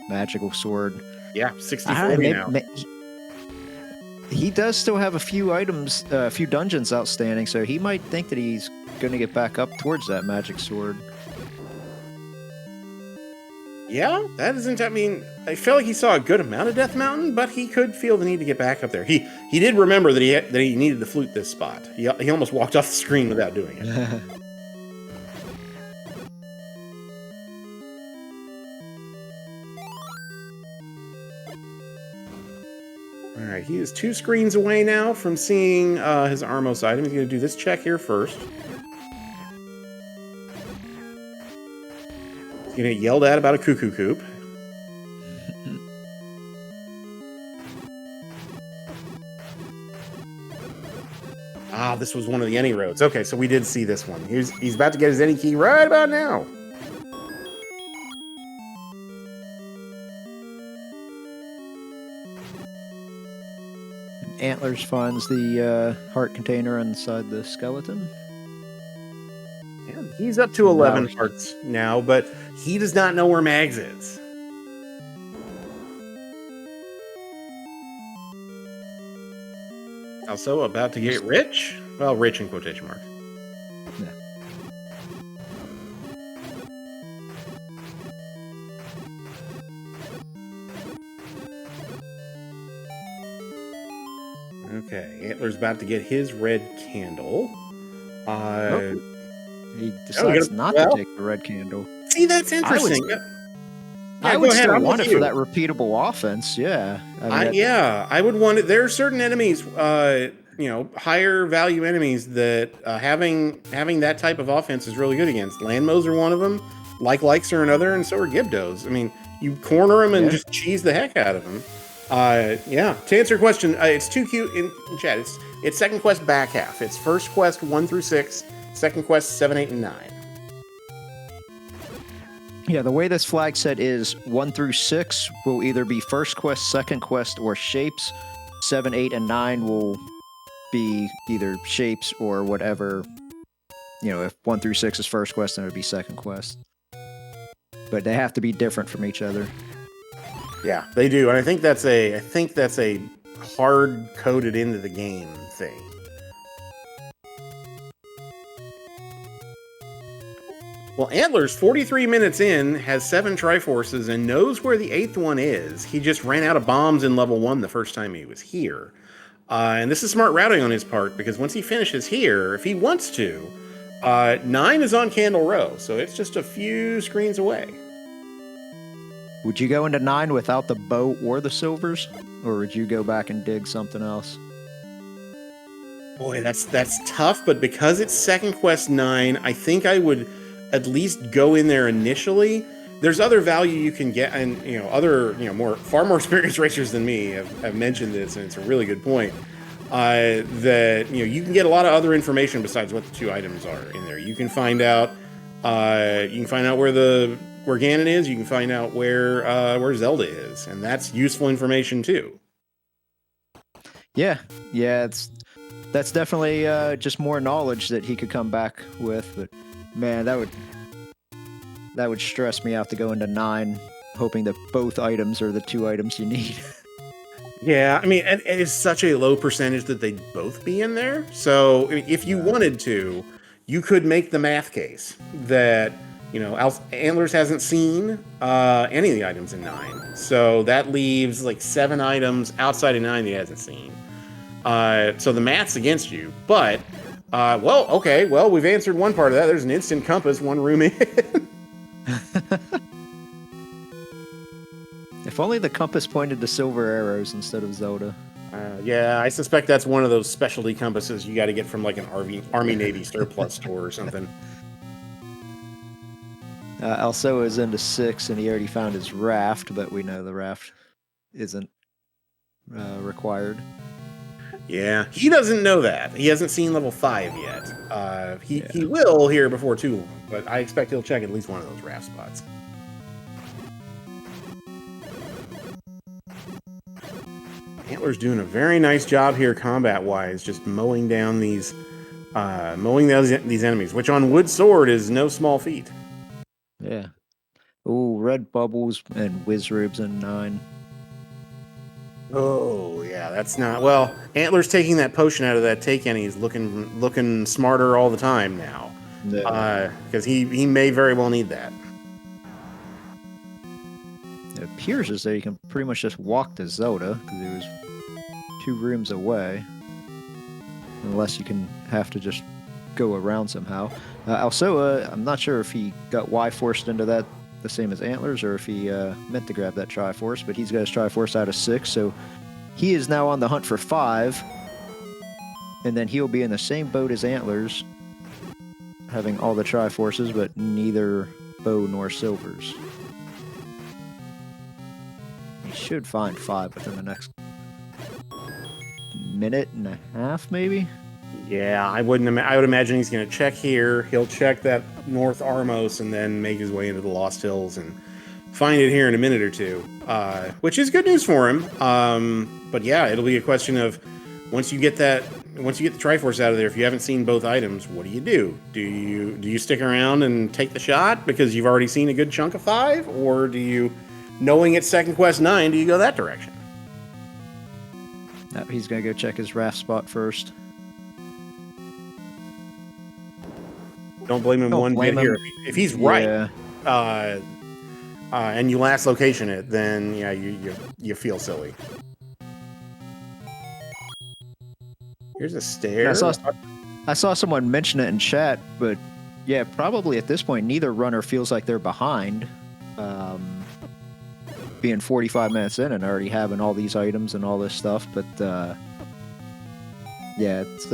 magical sword. Yeah, 60-40 now. He does still have a few items, a few dungeons outstanding, so he might think that he's going to get back up towards that magic sword. Yeah, that isn't. I mean, I felt like he saw a good amount of Death Mountain, but he could feel the need to get back up there. He did remember that he needed to flute this spot. He almost walked off the screen without doing it. All right, he is 2 screens away now from seeing his Armos item. He's going to do this check here first. He's going to get yelled at about a cuckoo coop. This was one of the any roads. Okay, so we did see this one. He's about to get his any key right about now. Antlerz finds the heart container inside the skeleton. Yeah, he's up to 11 hearts now, but he does not know where Mags is. Also about to get rich? Well, rich in quotation marks. Yeah. Okay, Antler's about to get his red candle. He decides not to take the red candle. See, that's interesting. I would still want it for that repeatable offense. Yeah. I would want it. There are certain enemies, higher value enemies that having that type of offense is really good against. Landmows are one of them. Likes are another, and so are Gibdos. I mean, you corner them and just cheese the heck out of them. To answer your question, it's 2 cute in chat. It's second quest back half. It's first quest 1 through 6, second quest 7, 8, and 9. Yeah, the way this flag set is 1 through 6 will either be first quest, second quest, or shapes. 7, 8, and 9 will be either shapes or whatever. If 1 through 6 is first quest, then it would be second quest. But they have to be different from each other. Yeah, they do, and I think that's a hard coded into the game thing. Well, Antlerz, 43 minutes in, has 7 Triforces and knows where the 8th one is. He just ran out of bombs in level 1 the first time he was here. And this is smart routing on his part, because once he finishes here, if he wants to, 9 is on Candle Row, so it's just a few screens away. Would you go into 9 without the bow or the silvers? Or would you go back and dig something else? Boy, that's tough, but because it's second quest 9, I think I would at least go in there initially. There's other value you can get, and far more experienced racers than me have mentioned this, and it's a really good point. That you can get a lot of other information besides what the 2 items are in there. You can find out where Ganon is. You can find out where Zelda is, and that's useful information too. Yeah, it's that's definitely just more knowledge that he could come back with. But man, that would stress me out to go into 9, hoping that both items are the 2 items you need. Yeah, I mean, and it's such a low percentage that they'd both be in there. So I mean, if you wanted to, you could make the math case that, Antlerz hasn't seen any of the items in 9. So that leaves like 7 items outside of 9 that he hasn't seen. So the math's against you. But, okay, we've answered one part of that. There's an instant compass 1 room in. If only the compass pointed to silver arrows instead of Zelda. Yeah, I suspect that's one of those specialty compasses you got to get from like an Army Navy surplus store or something. Alsoa is into 6, and he already found his raft, but we know the raft isn't required. Yeah, he doesn't know that. He hasn't seen level 5 yet. He will here before too long, but I expect he'll check at least one of those raft spots. Antlerz doing a very nice job here combat-wise, just mowing down these enemies, which on Wood Sword is no small feat. Yeah. Ooh, red bubbles and whiz ribs in 9. Oh, yeah, that's not... Well, Antlerz taking that potion out of that take any is looking smarter all the time now. Because he may very well need that. It appears as though you can pretty much just walk to Zelda, because it was 2 rooms away. Unless you can have to just go around somehow. Alsoa, I'm not sure if he got Y-forced into that the same as Antlerz, or if he meant to grab that Triforce, but he's got his Triforce out of 6, so he is now on the hunt for 5, and then he'll be in the same boat as Antlerz, having all the Triforces, but neither bow nor silvers. He should find 5 within the next minute and a half, maybe? Yeah, I would imagine he's going to check here. He'll check that North Armos and then make his way into the Lost Hills and find it here in a minute or two, which is good news for him. But yeah, it'll be a question of once you get the Triforce out of there, if you haven't seen both items, what do? Do you stick around and take the shot because you've already seen a good chunk of 5, or do you, knowing it's Second Quest 9, do you go that direction? No, he's going to go check his raft spot first. Don't blame him one bit here. If he's right, and you last location it, then yeah, you feel silly. Here's a stair. I saw someone mention it in chat, but yeah, probably at this point, neither runner feels like they're behind. Being 45 minutes in and already having all these items and all this stuff, but yeah, it's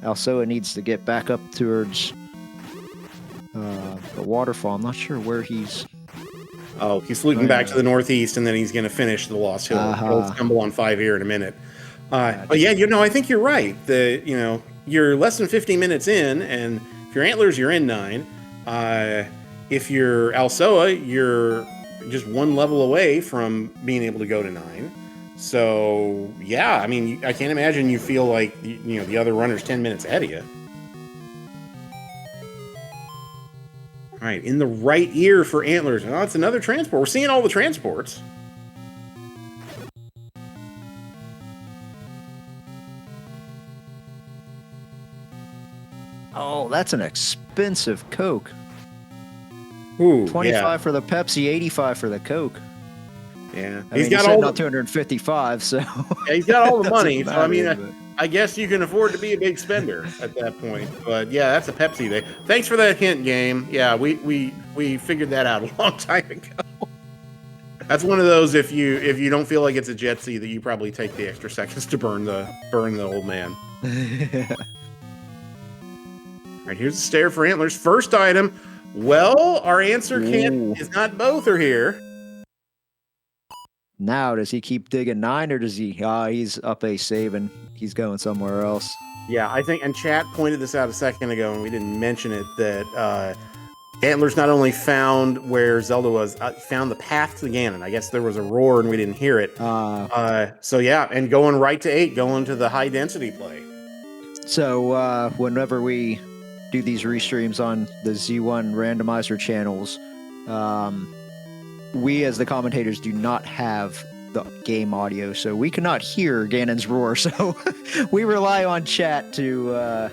Alsoa needs to get back up towards the waterfall. I'm not sure where he's... Oh, he's looting back to the northeast, and then he's going to finish the Lost Hill. He'll stumble on 5 here in a minute. But yeah, I think you're right. You're less than 50 minutes in, and if you're Antlerz, you're in 9. If you're Alsoa, you're just 1 level away from being able to go to 9. So yeah, I mean, I can't imagine you feel like the other runner's 10 minutes ahead of you. All right, in the right ear for Antlerz. Oh, it's another transport. We're seeing all the transports. Oh, that's an expensive Coke. Ooh, 25 for the Pepsi, 85 for the Coke. Yeah, he's got all not 255, so yeah, he's got all the money. Matter, so I mean, I guess you can afford to be a big spender at that point. But yeah, that's a Pepsi day. Thanks for that hint, game. Yeah, we figured that out a long time ago. That's one of those if you don't feel like it's a Jetsy, that you probably take the extra seconds to burn the old man. All right, here's the stair for Antlerz. First item. Well, our answer is not both are here. Now, does he keep digging 9, or does he... he's up a save and he's going somewhere else. Yeah, I think, and chat pointed this out a second ago, and we didn't mention it, that Antlerz not only found where Zelda was, found the path to Ganon. I guess there was a roar and we didn't hear it. So yeah, and going right to 8, going to the high density play. So whenever we do these restreams on the Z1 randomizer channels, we as the commentators do not have the game audio, so we cannot hear Ganon's roar. So we rely on chat to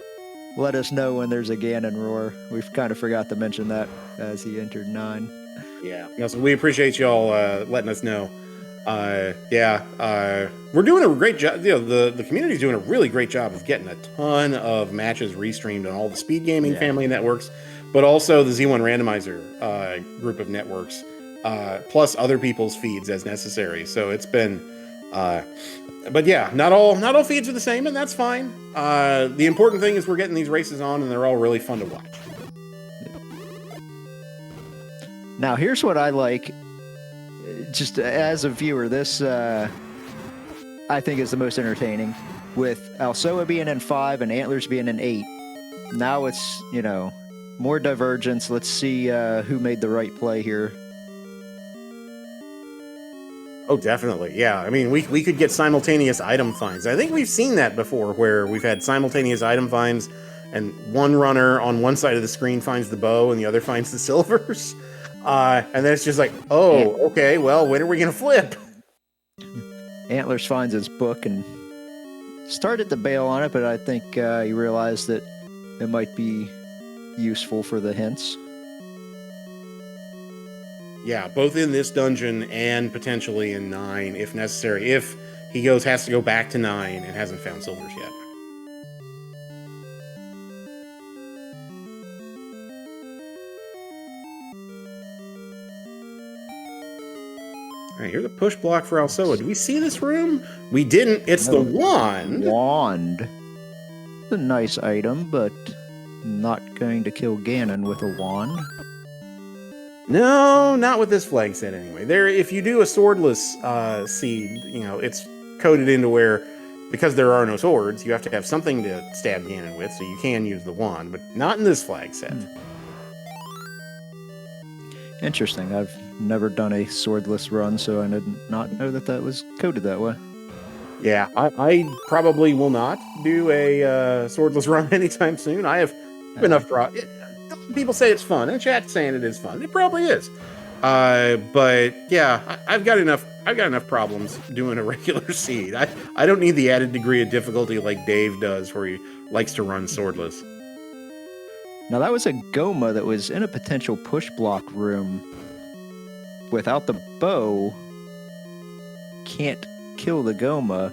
let us know when there's a Ganon roar. We've kind of forgot to mention that as he entered 9. Yeah, so we appreciate y'all letting us know. We're doing a great job. You know, the community's doing a really great job of getting a ton of matches restreamed on all the speed gaming family networks, but also the Z1 randomizer group of networks, plus other people's feeds as necessary. So it's been, but yeah, not all feeds are the same, and that's fine. The important thing is we're getting these races on, and they're all really fun to watch. Now, here's what I like. Just as a viewer, this I think is the most entertaining. With Alsoa being in 5 and Antlerz being in 8, now it's, you know, more divergence. Let's see who made the right play here. Oh, definitely. Yeah. I mean, we could get simultaneous item finds. I think we've seen that before, where we've had simultaneous item finds, and one runner on one side of the screen finds the bow and the other finds the silvers. And then it's just like, oh, okay, well, when are we going to flip? Antlerz finds his book and started to bail on it, but I think he realized that it might be useful for the hints. Yeah, both in this dungeon and potentially in 9, if necessary. If he has to go back to 9 and hasn't found silvers yet. All right, here's a push block for Alsoa. Do we see this room? We didn't. It's the wand. Wand. It's a nice item, but not going to kill Ganon with a wand. No, not with this flag set anyway. If you do a swordless seed, you know, it's coded into where, because there are no swords, you have to have something to stab Ganon with, so you can use the wand, but not in this flag set. Interesting. I've never done a swordless run, so I did not know that that was coded that way. Yeah, I probably will not do a swordless run anytime soon. I have enough people say it's fun, and chat's saying it is fun. It probably is. But yeah, I've got enough problems doing a regular seed. I don't need the added degree of difficulty like Dave does, where he likes to run swordless. Now that was a Goma that was in a potential push block room. Without the bow, can't kill the Goma.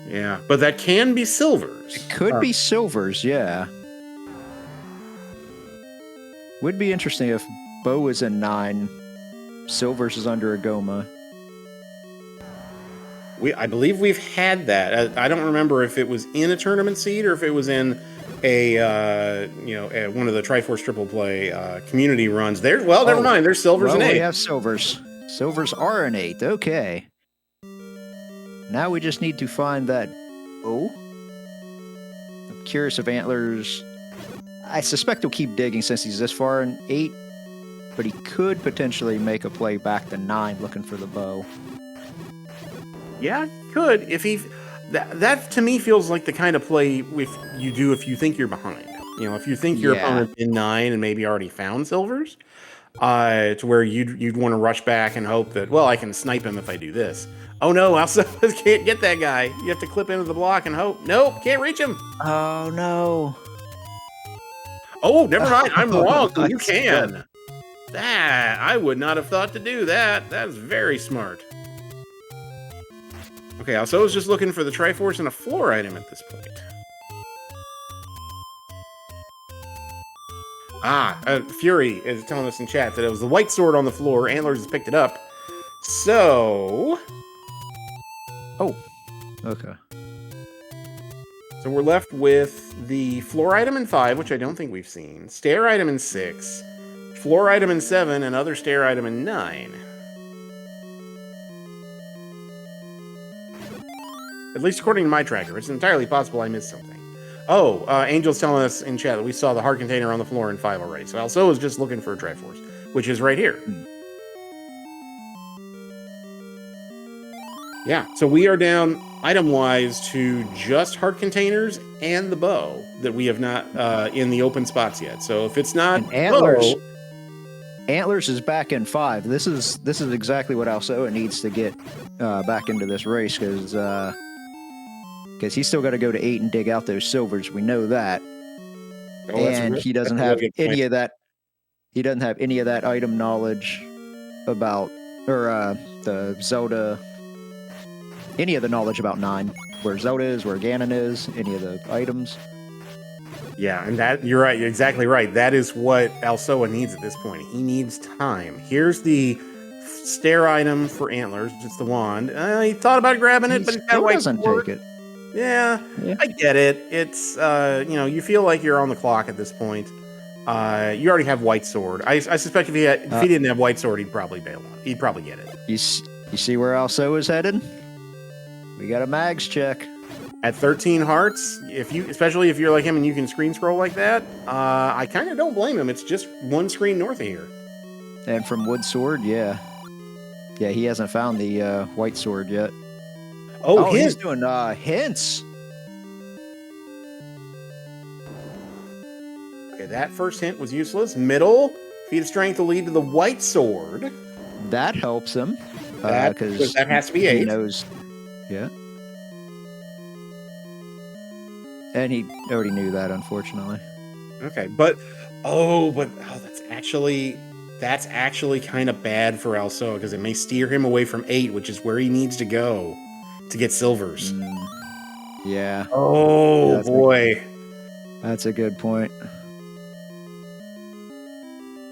Yeah, but that can be silvers. It could be silvers, yeah. Would be interesting if bow is in 9, silvers is under a Goma. I believe we've had that. I don't remember if it was in a tournament seed or if it was in a one of the Triforce Triple Play community runs. Never mind. There's silvers in 8. We have silvers. Silvers are in 8. Okay. Now we just need to find that. Oh. I'm curious if Antlerz. I suspect he'll keep digging since he's this far in 8, but he could potentially make a play back to 9 looking for the bow. Yeah, could. If he, that to me feels like the kind of play if you think you're behind. You know, if you think your opponent's in 9 and maybe already found silvers, to where you'd want to rush back and hope that, well, I can snipe him if I do this. Oh no, Alsoa can't get that guy. You have to clip into the block and hope. Nope, can't reach him. Oh no. Oh, never mind. I'm wrong. You can. That I would not have thought to do that. That's very smart. Okay, Alsoa was just looking for the Triforce and a floor item at this point. Fury is telling us in chat that it was the white sword on the floor. Antlerz has picked it up. So... Oh, okay. So we're left with the floor item in 5, which I don't think we've seen. Stair item in 6. Floor item in 7, and other stair item in 9. At least according to my tracker. It's entirely possible I missed something. Oh, Angel's telling us in chat that we saw the heart container on the floor in 5 already. So Alsoa is just looking for a Triforce, which is right here. Yeah, so we are down item-wise to just heart containers and the bow that we have not in the open spots yet. So if it's not And Antlerz, bow, Antlerz is back in 5. This is exactly what Alsoa needs to get back into this race because he's still got to go to 8 and dig out those silvers. We know that, and he doesn't have any of that. He doesn't have any of that item knowledge about the Zelda. Any of the knowledge about 9, where Zelda is, where Ganon is, any of the items. Yeah, and that you're right. You're exactly right. That is what Alsoa needs at this point. He needs time. Here's the stair item for Antlerz. It's the wand. He thought about grabbing it, but he still doesn't take it. Yeah, I get it. It's you feel like you're on the clock at this point. You already have White Sword. I suspect if he didn't have White Sword, he'd probably bail on. He'd probably get it. You see where Alsoa is headed? We got a mags check. At 13 hearts, especially if you're like him and you can screen scroll like that, I kind of don't blame him. It's just one screen north of here. And from Wood Sword, yeah, he hasn't found the White Sword yet. Oh, he's doing hints. Okay, that first hint was useless. Middle, feat of strength will lead to the White Sword. That helps him because that has to be 8. He knows. Yeah. And he already knew that, unfortunately. Okay, but that's actually kind of bad for Alsoa because it may steer him away from 8, which is where he needs to go to get silvers. Yeah. Oh boy, that's a good point.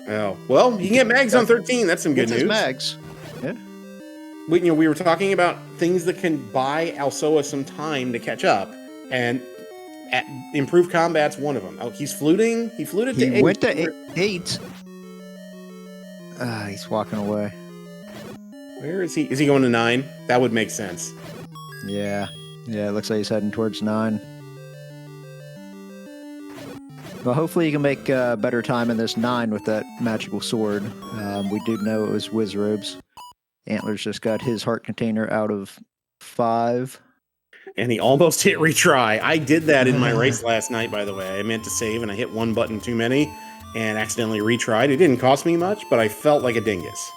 Oh well, you can get mags on 13. That's some good news. Mags. Yeah. We were talking about things that can buy Alsoa some time to catch up, and improved combat's one of them. Oh, he's fluting. He fluted to 8. He went to 8. He's walking away. Where is he? Is he going to 9? That would make sense. Yeah. It looks like he's heading towards 9. Well, hopefully you can make better time in this 9 with that magical sword. We did know it was Wizrobes. Antlerz just got his heart container out of 5. And he almost hit retry. I did that in my race last night, by the way. I meant to save, and I hit one button too many and accidentally retried. It didn't cost me much, but I felt like a dingus.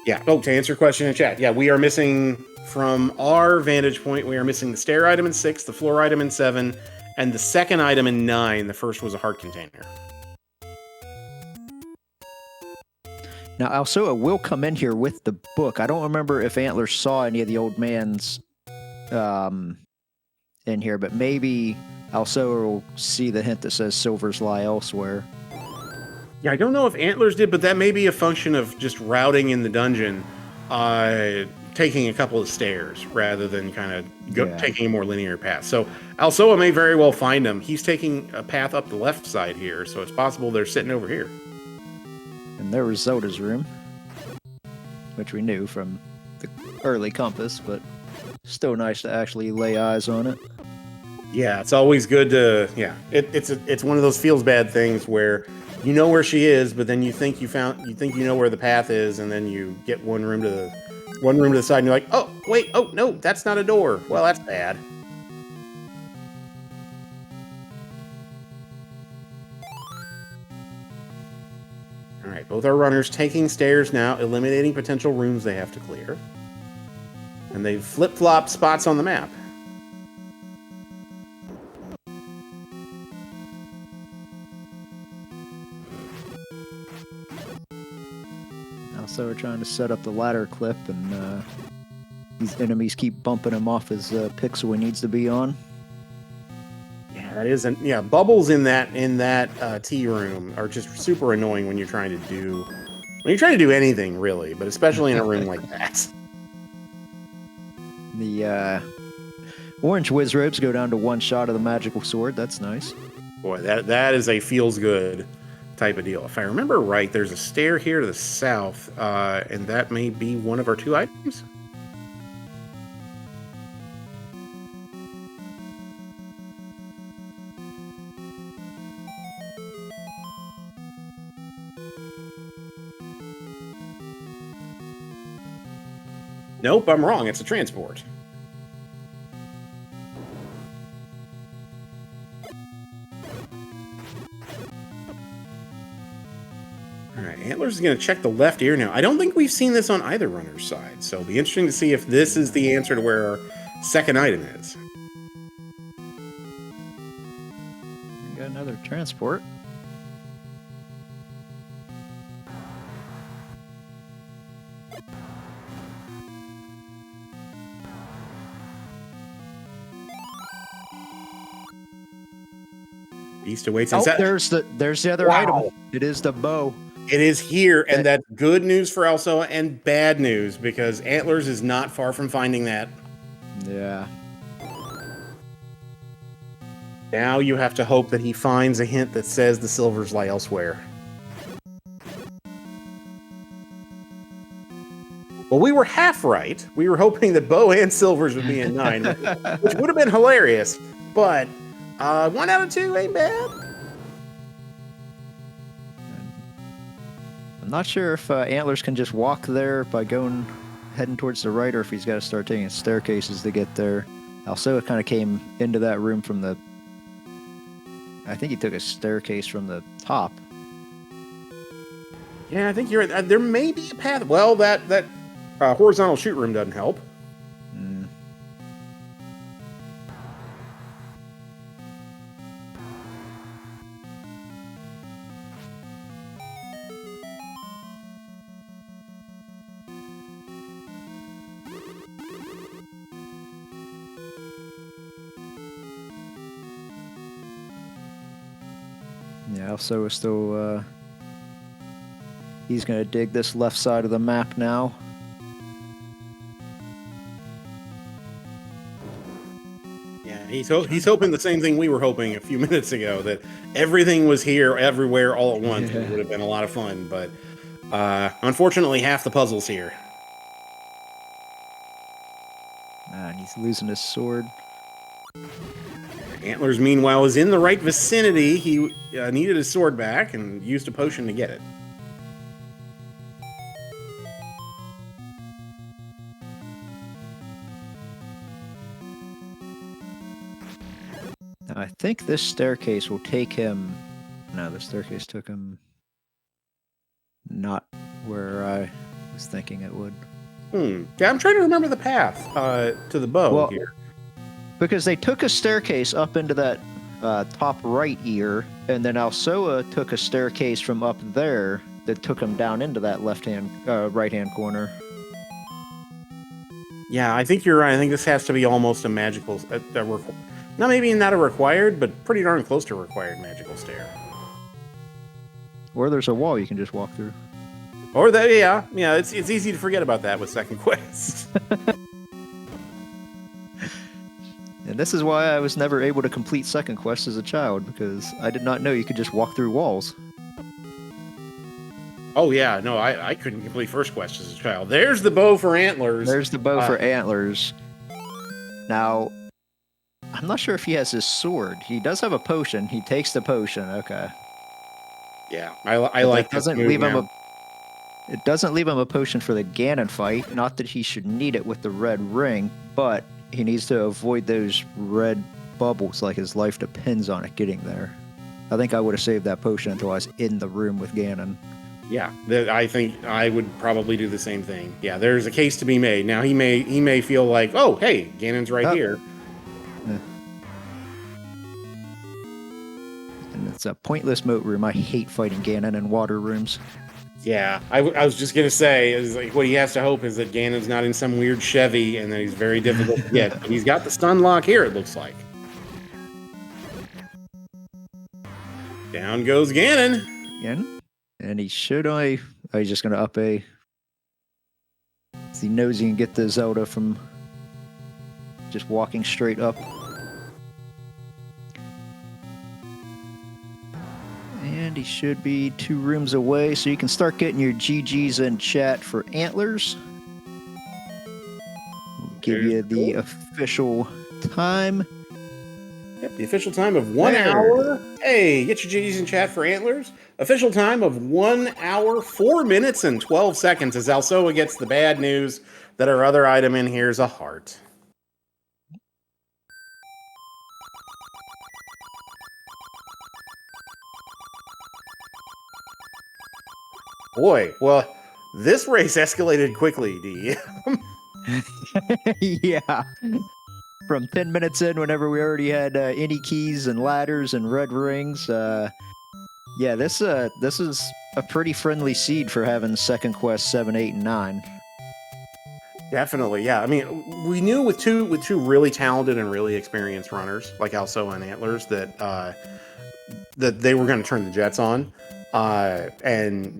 Yeah. Oh, to answer your question in chat. Yeah, we are missing, from our vantage point, we are missing the stair item in 6, the floor item in 7, and the second item in 9. The first was a heart container. Now, Alsoa will come in here with the book. I don't remember if Antlerz saw any of the old man's in here, but maybe Alsoa will see the hint that says silvers lie elsewhere. Yeah, I don't know if Antlerz did, but that may be a function of just routing in the dungeon, taking a couple of stairs rather than kind of taking a more linear path. So Alsoa may very well find him. He's taking a path up the left side here, so it's possible they're sitting over here. And there was Zelda's room, which we knew from the early compass, but still nice to actually lay eyes on it. Yeah, it's always good to, it's one of those feels bad things where you know where she is, but then you think you know where the path is, and then you get one room to the side, and you're like, oh wait, oh no, that's not a door. Well, that's bad. All right, both our runners taking stairs now, eliminating potential rooms they have to clear, and they've flip-flopped spots on the map. So we're trying to set up the ladder clip, and these enemies keep bumping him off his pixel he needs to be on. Yeah, that isn't. Yeah, bubbles in that tea room are just super annoying when you're trying to do anything really, but especially in a room like that. The orange Wizrobes go down to 1 shot of the magical sword. That's nice. Boy, that is a feels good type of deal. If I remember right, there's a stair here to the south, and that may be one of our 2 items. Nope, I'm wrong. It's a transport. All right, Antlerz is going to check the left ear now. I don't think we've seen this on either runner's side, so it'll be interesting to see if this is the answer to where our second item is. We got another transport. Beast awaits. Oh, there's the other item. It is the bow. It is here, and that's good news for Alsoa and bad news because Antlerz is not far from finding that. Yeah. Now you have to hope that he finds a hint that says the silvers lie elsewhere. Well, we were half right. We were hoping that bow and silvers would be in 9, which would have been hilarious, but 1 out of 2 ain't bad. I'm not sure if Antlerz can just walk there by heading towards the right, or if he's got to start taking staircases to get there. Alsoa kind of came into that room from the... I think he took a staircase from the top. Yeah, I think you're right. There may be a path. Well, that horizontal shoot room doesn't help. Yeah, Alsoa is still... he's going to dig this left side of the map now. Yeah, he's hoping the same thing we were hoping a few minutes ago, that everything was here, everywhere, all at once. It would have been a lot of fun, but unfortunately, half the puzzle's here. And he's losing his sword. Antlerz, meanwhile, is in the right vicinity. He needed his sword back and used a potion to get it. Now, I think this staircase will take him... No, the staircase took him not where I was thinking it would. Yeah, I'm trying to remember the path to the bow here. Because they took a staircase up into that top right ear, and then Alsoa took a staircase from up there that took him down into that right-hand corner. Yeah, I think you're right. I think this has to be almost a magical... not maybe not a required, but pretty darn close to a required magical stair. Or there's a wall you can just walk through. Or that, yeah, it's easy to forget about that with second quest. And this is why I was never able to complete second quest as a child, because I did not know you could just walk through walls. Oh yeah, no, I couldn't complete first quest as a child. There's the bow for Antlerz. There's the bow for Antlerz. Now, I'm not sure if he has his sword. He does have a potion. He takes the potion. Okay. Yeah, I like this move now. It doesn't leave him a potion for the Ganon fight. Not that he should need it with the red ring, but he needs to avoid those red bubbles like his life depends on it getting there. I think I would have saved that potion until I was in the room with Ganon. Yeah, I think I would probably do the same thing. Yeah, there's a case to be made. Now he may feel like, oh, hey, Ganon's right here. Yeah. And it's a pointless moat room. I hate fighting Ganon in water rooms. Yeah, I was just going to say, is like what he has to hope is that Ganon's not in some weird Chevy and that he's very difficult to get. But he's got the stun lock here, it looks like. Down goes Ganon. And he should only... Oh, he's just going to up A. He knows he can get the Zelda from just walking straight up. And he should be 2 rooms away, so you can start getting your GGs in chat for Antlerz. We'll give you the official time. Yep, the official time of 1 hour. Hey, get your GGs in chat for Antlerz. Official time of 1 hour, 4 minutes, and 12 seconds as Alsoa gets the bad news that our other item in here is a heart. Boy, well, this race escalated quickly, D. Yeah. From 10 minutes in, whenever we already had any keys and ladders and red rings, yeah, this is a pretty friendly seed for having second quest 7, 8, and 9. Definitely, yeah. I mean, we knew with two really talented and really experienced runners like Alsoa and Antlerz that they were going to turn the jets on. And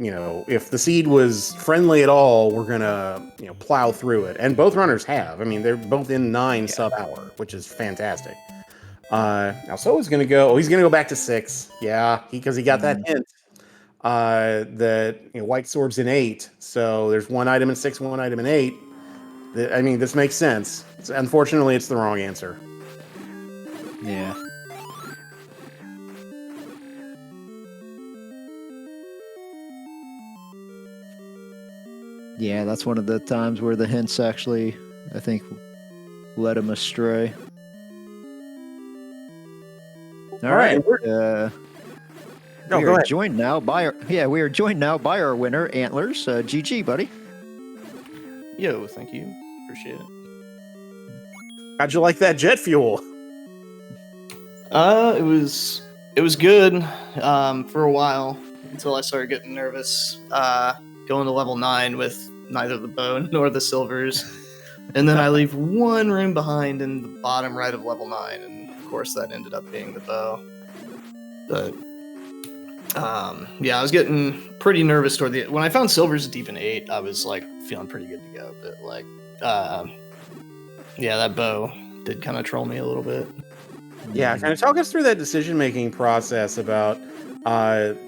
if the seed was friendly at all, we're gonna plow through it. And both runners have. I mean, they're both in 9 sub hour, which is fantastic. Alsoa's gonna go. Oh, he's gonna go back to 6. Yeah, because he got that hint. That White Sword's in 8. So there's one item in 6, one item in 8. I mean, this makes sense. Unfortunately, it's the wrong answer. Yeah. Yeah, that's one of the times where the hints actually, I think, led him astray. All right. We are joined now by our winner, Antlerz. GG, buddy. Yo, thank you. Appreciate it. How'd you like that jet fuel? It was good for a while until I started getting nervous going to level 9 with neither the bow nor the silvers. And then I leave one room behind in the bottom right of level 9, and of course that ended up being the bow. But yeah, I was getting pretty nervous toward the when I found silvers deep in 8, I was like feeling pretty good to go. But like yeah, that bow did kind of troll me a little bit. Yeah, kind of talk us through that decision-making process about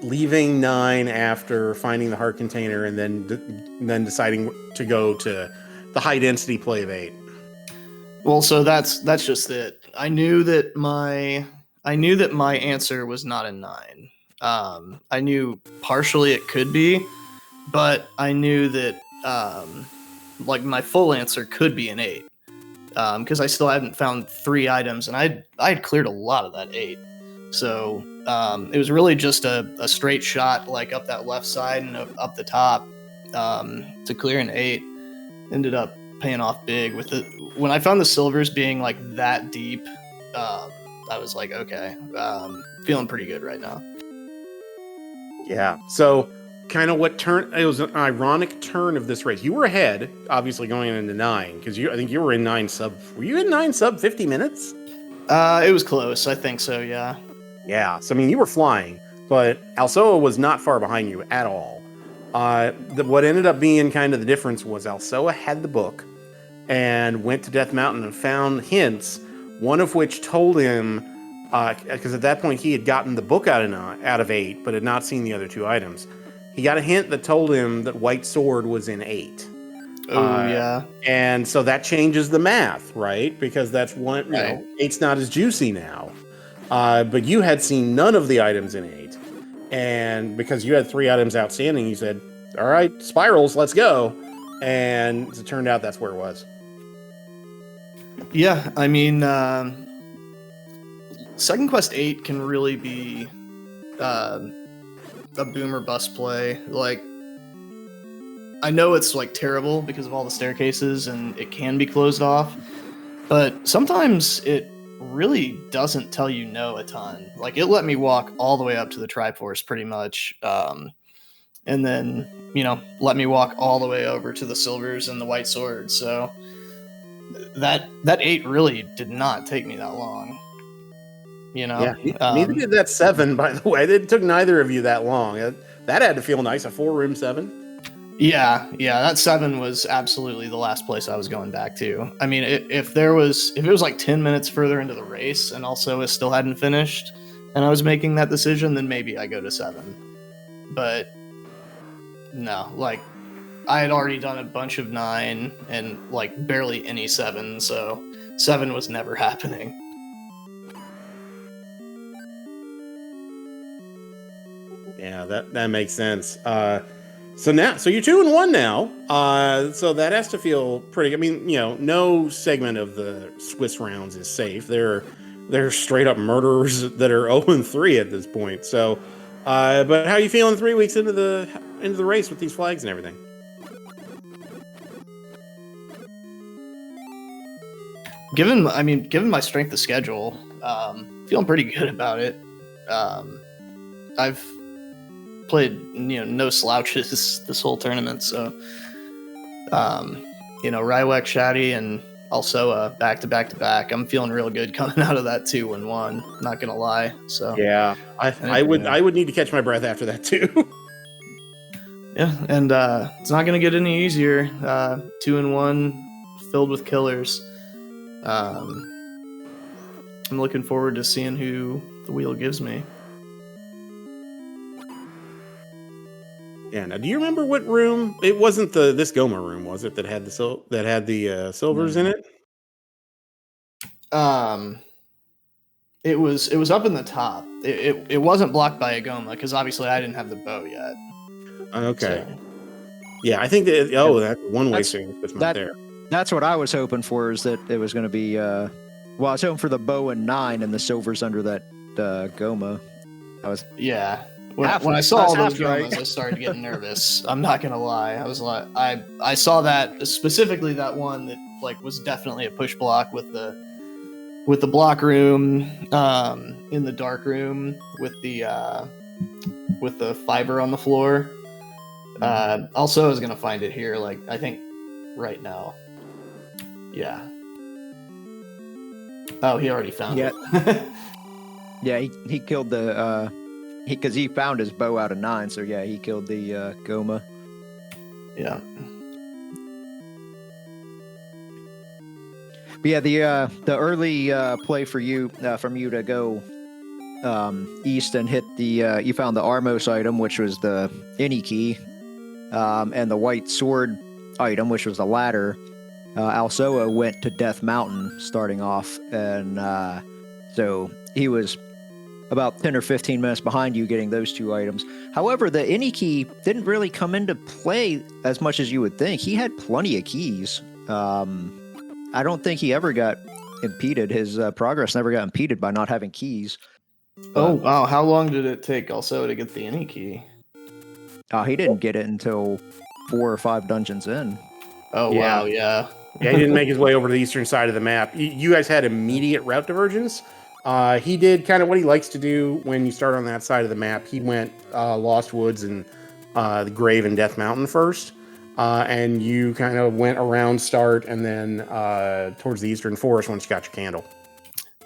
leaving 9 after finding the heart container and then deciding to go to the high-density play of 8. Well, so that's just it. I knew that my answer was not a 9. I knew partially it could be, but I knew that like my full answer could be an 8. Because I still hadn't found 3 items, and I'd cleared a lot of that 8. So it was really just a straight shot, like up that left side and up the top to clear an 8. Ended up paying off big with it. When I found the silvers being like that deep, I was like, okay, feeling pretty good right now. Yeah. So kind of it was an ironic turn of this race. You were ahead, obviously going into 9, because I think you were in 9 sub. Were you in 9 sub 50 minutes? It was close. I think so. Yeah. Yeah. So I mean, you were flying, but Alsoa was not far behind you at all. What ended up being kind of the difference was Alsoa had the book and went to Death Mountain and found hints, one of which told him, because at that point he had gotten the book out of 8, but had not seen the other 2 items. He got a hint that told him that White Sword was in 8. Oh, yeah. And so that changes the math, right? Because that's one, right. 8's not as juicy now. But you had seen none of the items in 8. And because you had 3 items outstanding, you said, all right, spirals, let's go. And as it turned out, that's where it was. Yeah, I mean, Second Quest 8 can really be a boom or bust play. Like, I know it's like terrible because of all the staircases and it can be closed off, but sometimes it really doesn't tell you no a ton. Like, it let me walk all the way up to the Triforce pretty much, and then let me walk all the way over to the silvers and the White Sword. So that 8 really did not take me that long. Yeah, neither did that 7, by the way. It took neither of you that long. That had to feel nice, a 4-room 7. Yeah, that 7 was absolutely the last place I was going back to. I mean, if it was like 10 minutes further into the race and also it still hadn't finished and I was making that decision, then maybe I go to 7. But no, like, I had already done a bunch of 9 and like barely any 7, so 7 was never happening. Yeah, that makes sense. So you're 2-1 now. So that has to feel pretty. I mean, no segment of the Swiss rounds is safe. They're straight up murderers that are 0-3 at this point. So, but how are you feeling 3 weeks into the race with these flags and everything? Given my strength of schedule, feeling pretty good about it. I've played no slouches this whole tournament, so Rywek, Shaddy, and Alsoa back to back. I'm feeling real good coming out of that 2-1. Not gonna lie. So yeah, I would need to catch my breath after that too. Yeah, and it's not gonna get any easier. 2-1, filled with killers. I'm looking forward to seeing who the wheel gives me. Yeah. Now, do you remember what room? It wasn't this Goma room, was it? That had the silvers in it. It was up in the top. It wasn't blocked by a Goma because obviously I didn't have the bow yet. Okay. So. Yeah, I think that. Oh, that's one way thing that's not there. That's what I was hoping for. Is that it was going to be? Well, I was hoping for the bow and 9 and the silvers under that Goma. Yeah. When I saw all those Gomas, I started getting nervous. I'm not gonna lie. I was like, I saw that specifically that one that was definitely a push block with the block room, in the dark room with the fiber on the floor. Also, I was gonna find it here. I think right now. Yeah. Oh, he already found it. Yeah, he killed the. Because he found his bow out of 9, so yeah, he killed the Goma. Yeah. But yeah, the early play for you from you to go east and hit the you found the Armos item, which was the any key, and the white sword item, which was the ladder. Alsoa went to Death Mountain starting off, and so he was about 10 or 15 minutes behind you getting those 2 items. However, the any key didn't really come into play as much as you would think. He had plenty of keys. I don't think he ever got impeded. His progress never got impeded by not having keys. Oh, wow. How long did it take also to get the any key? He didn't get it until 4 or 5 dungeons in. Oh, yeah. Wow, yeah. Yeah, he didn't make his way over to the eastern side of the map. You guys had immediate route divergence. He did kind of what he likes to do when you start on that side of the map. He went Lost Woods and the Grave and Death Mountain first, and you kind of went around start and then towards the Eastern Forest once you got your candle.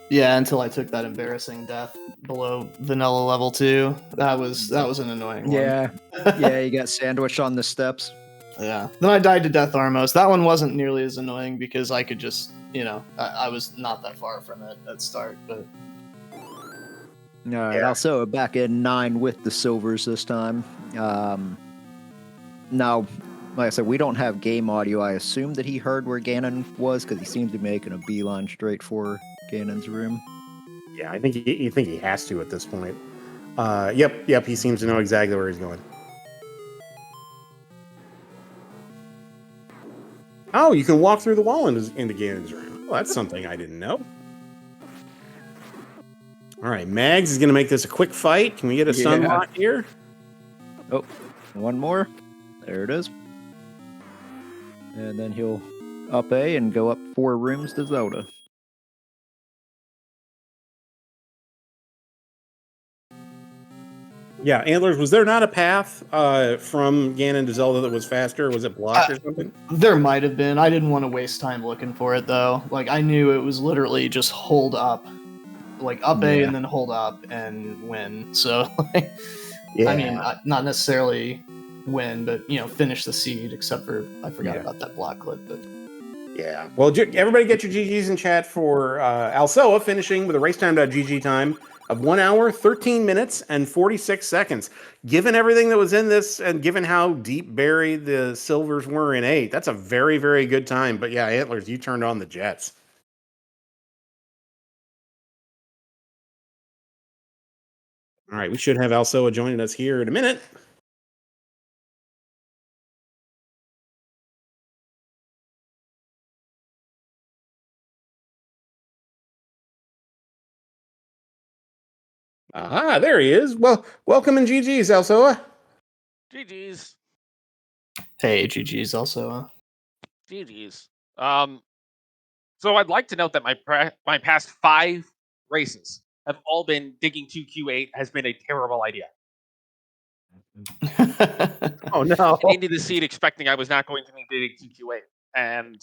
Yeah, until I took that embarrassing death below vanilla level 2. That was an annoying one. Yeah, you got sandwiched on the steps. Yeah. Then I died to Death Armos. That one wasn't nearly as annoying because I could just, I was not that far from it at start, but. All right, also back in 9 with the silvers this time. Now, like I said, we don't have game audio. I assume that he heard where Ganon was because he seems to be making a beeline straight for Ganon's room. Yeah, I think he has to at this point. Yep, he seems to know exactly where he's going. Oh, you can walk through the wall into Ganon's room. Well, that's something I didn't know. All right, Mags is going to make this a quick fight. Can we get a sunlock here? Oh, one more. There it is. And then he'll up A and go up 4 rooms to Zelda. Yeah, Antlerz, was there not a path from Ganon to Zelda that was faster? Was it blocked or something? There might have been. I didn't want to waste time looking for it, though. I knew it was literally just hold up. Up A and then hold up and win. So, I mean, not necessarily win, but, finish the seed, except for I forgot about that block clip. But yeah. Well, everybody get your GGs in chat for Alsoa finishing with a racetime.gg time of 1 hour, 13 minutes, and 46 seconds. Given everything that was in this and given how deep buried the silvers were in 8, that's a very, very good time. But yeah, Antlerz, you turned on the jets. All right, we should have Alsoa joining us here in a minute. Ah, there he is. Well, welcome and GG's, Alsoa. GG's. Hey, GG's also. GG's. So I'd like to note that my past 5 races have all been digging 2Q8 has been a terrible idea. Oh no. I into the seed expecting I was not going to be digging 2Q8, and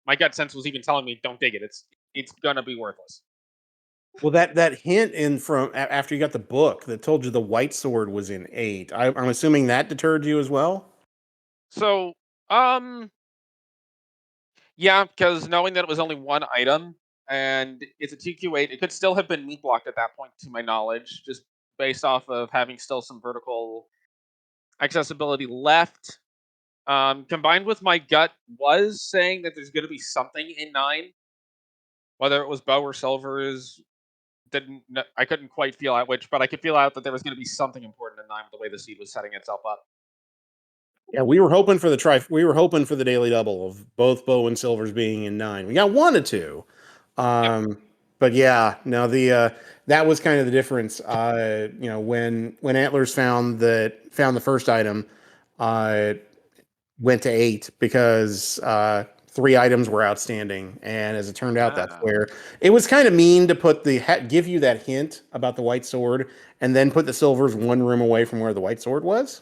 my gut sense was even telling me, "Don't dig it. It's gonna be worthless." Well, that hint in from after you got the book that told you the white sword was in 8. I'm assuming that deterred you as well. So, yeah, because knowing that it was only one item and it's a TQ8, it could still have been meat blocked at that point, to my knowledge, just based off of having still some vertical accessibility left. Combined with my gut was saying that there's going to be something in 9, whether it was bow or silvers. I couldn't quite feel out which, but I could feel out that there was going to be something important in 9 with the way the seed was setting itself up. Yeah, we were hoping for the daily double of both bow and silvers being in 9. We got 1 to 2. But yeah, no, the that was kind of the difference. When Antlerz found the first item, went to 8 because 3 items were outstanding, and as it turned out, that's where it was kind of mean to put give you that hint about the white sword and then put the silvers 1 room away from where the white sword was.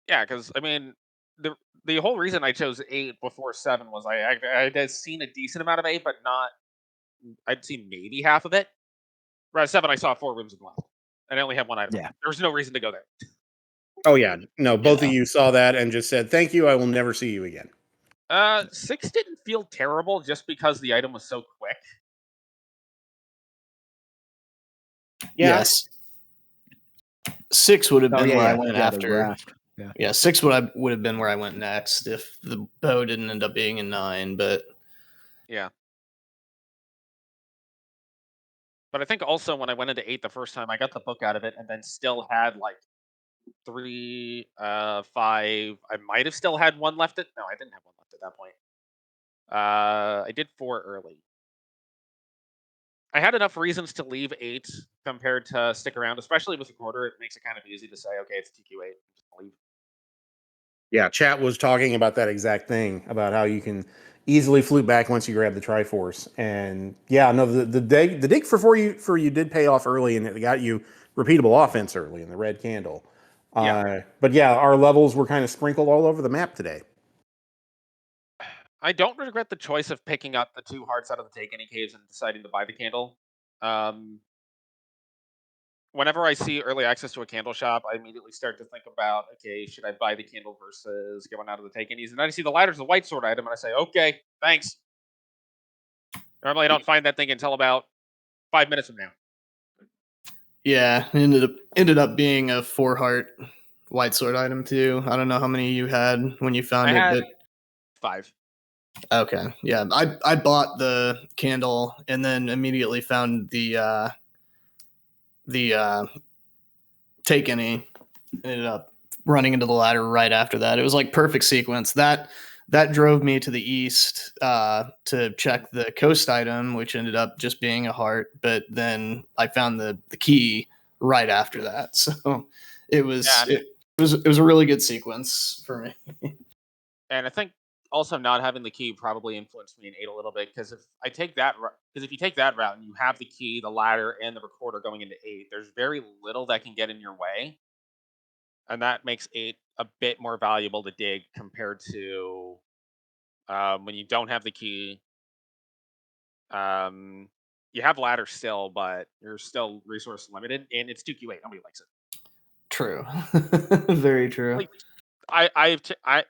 Yeah, because I mean, the whole reason I chose 8 before 7 was I had seen a decent amount of 8, but not. I'd seen maybe half of it. Whereas 7, I saw 4 rooms in left, and I only had 1 item. Yeah. There was no reason to go there. Oh yeah, no, both of Yeah. you saw that and just said thank you. I will never see you again. 6 didn't feel terrible just because the item was so quick. Yeah. Yes. 6 would have been where I went the after. raft. Yeah, 6 would have been where I went next if the bow didn't end up being in 9. But Yeah. But I think also when I went into 8 the first time, I got the book out of it and then still had like 3, 5. I might have still had 1 left. No, I didn't have 1 left at that point. I did 4 early. I had enough reasons to leave 8 compared to stick around, especially with the quarter. It makes it kind of easy to say, okay, it's TQ8. Just leave. Yeah, chat was talking about that exact thing about how you can easily flute back once you grab the Triforce, and yeah, no, the dig for you did pay off early, and it got you repeatable offense early in the red candle. But yeah, our levels were kind of sprinkled all over the map today. I don't regret the choice of picking up the 2 hearts out of the Take Any caves and deciding to buy the candle. Whenever I see early access to a candle shop, I immediately start to think about, okay, should I buy the candle versus get one out of the Take Any's? And then I see the ladder's a white sword item, and I say, okay, thanks. Normally, I don't find that thing until about 5 minutes from now. yeah, it ended up being a 4 heart white sword item too. I don't know how many you had when you found I had it, 5. but okay, yeah, I bought the candle and then immediately found the Take Any. Ended up running into the ladder right after that. It was like perfect sequence. That drove me to the east to check the coast item, which ended up just being a heart. But then I found the key right after that. So it was it was a really good sequence for me. And I think also not having the key probably influenced me in 8 a little bit, because if you take that route and you have the key, the ladder, and the recorder going into 8, there's very little that can get in your way. And that makes 8 a bit more valuable to dig compared to when you don't have the key. You have ladder still, but you're still resource limited, and it's 2Q8. Nobody likes it. True. Very true. Like,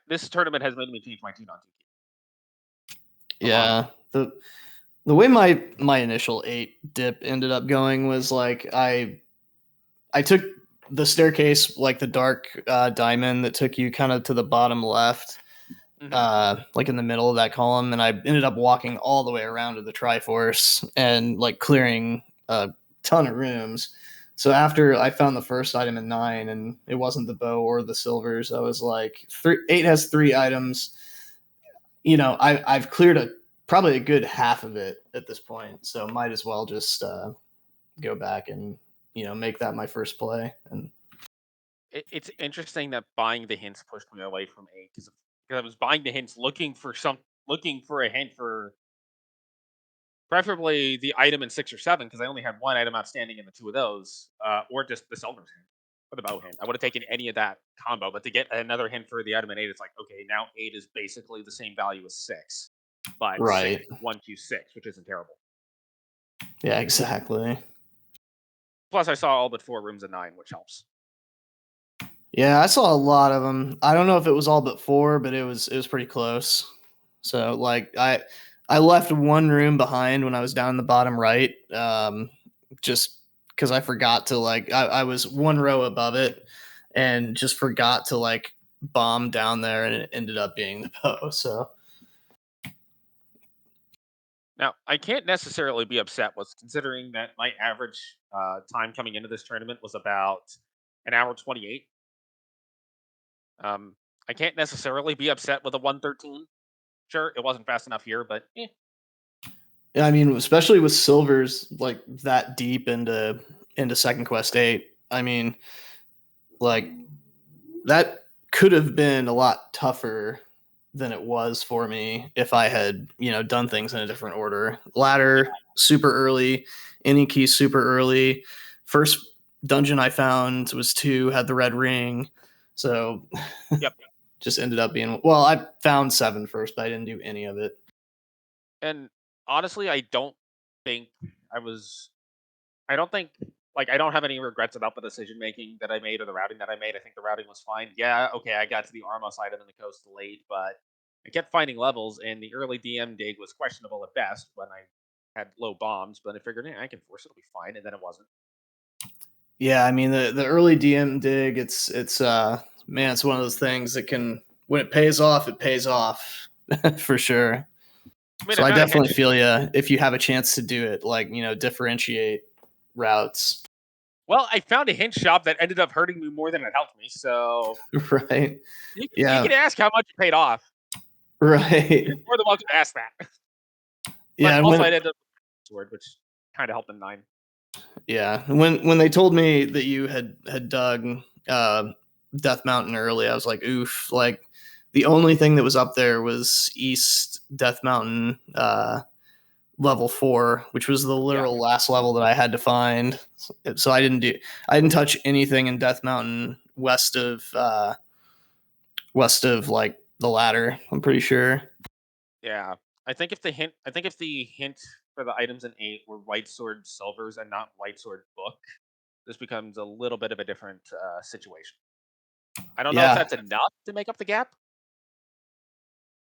this tournament has made me change my tune on 2Q. Yeah. The way my initial 8 dip ended up going was like I took the staircase, like the dark diamond that took you kind of to the bottom left, like in the middle of that column, and I ended up walking all the way around to the Triforce and like clearing a ton of rooms. So after I found the first item in 9 and it wasn't the bow or the silvers, I was like, 8 has 3 items. You know, I've cleared probably a good half of it at this point, so might as well just go back and make that my first play. And It's interesting that buying the hints pushed me away from 8 because I was buying the hints looking for a hint for preferably the item in 6 or 7 because I only had one item outstanding in the 2 of those, or just the Silver's hint or the bow hint. I would have taken any of that combo, but to get another hint for the item in 8, it's like, okay, now 8 is basically the same value as 6, but 6 right. is 126, which isn't terrible. Yeah, exactly. Plus, I saw all but 4 rooms of 9, which helps. Yeah, I saw a lot of them. I don't know if it was all but 4, but it was pretty close. So like I left one room behind when I was down in the bottom right, just because I forgot to I was one row above it and just forgot to bomb down there, and it ended up being the bow. So Now, I can't necessarily be upset with considering that my average time coming into this tournament was about an hour 28. I can't necessarily be upset with a 113. Sure, it wasn't fast enough here, but yeah, I mean, especially with silvers like that deep into Second Quest 8. I mean, like that could have been a lot tougher than it was for me if I had, done things in a different order. Ladder super early, any key super early. First dungeon I found was 2, had the red ring. So yep. just ended up being, well, I found 7 first, but I didn't do any of it. And honestly, I don't think I don't think I don't have any regrets about the decision making that I made or the routing that I made. I think the routing was fine. Yeah, okay, I got to the Armos item in the coast late, but I kept finding levels, and the early DM dig was questionable at best when I had low bombs. But I figured, I can force it'll be fine, and then it wasn't. Yeah, I mean the early DM dig, it's man, it's one of those things that can, when it pays off, it pays off for sure. I mean, So I I found a definitely hint. feel you if you have a chance to do it, differentiate routes. Well, I found a hint shop that ended up hurting me more than it helped me. So Right. you Yeah. can ask how much it paid off. Right. You're more than welcome to ask that. But Yeah, and also, I when ended up with sword, which kind of helped in 9. yeah, when they told me that you had dug Death Mountain early, I was like, oof, like the only thing that was up there was East Death Mountain level 4, which was the Yeah. literal last level that I had to find. So I didn't touch anything in Death Mountain west of like the ladder, I'm pretty sure. Yeah, I think if the hint for the items in 8 were white sword silvers and not white sword book, this becomes a little bit of a different situation. I don't know if Yeah. that's enough to make up the gap,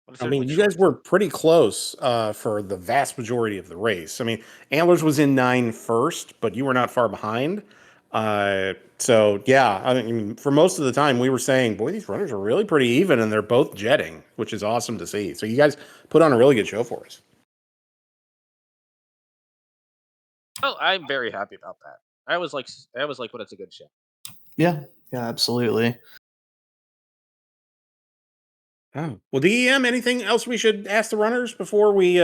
but it's I mean, certainly you guys short. were pretty close for the vast majority of the race. I mean, Antlers was in 9 first, but you were not far behind. So yeah, I mean, for most of the time, we were saying, boy, these runners are really pretty even, and they're both jetting, which is awesome to see. So you guys put on a really good show for us. Well, I'm very happy about that. I always like when it's a good show. Yeah. Yeah, absolutely. Oh well, DEM. Anything else we should ask the runners before we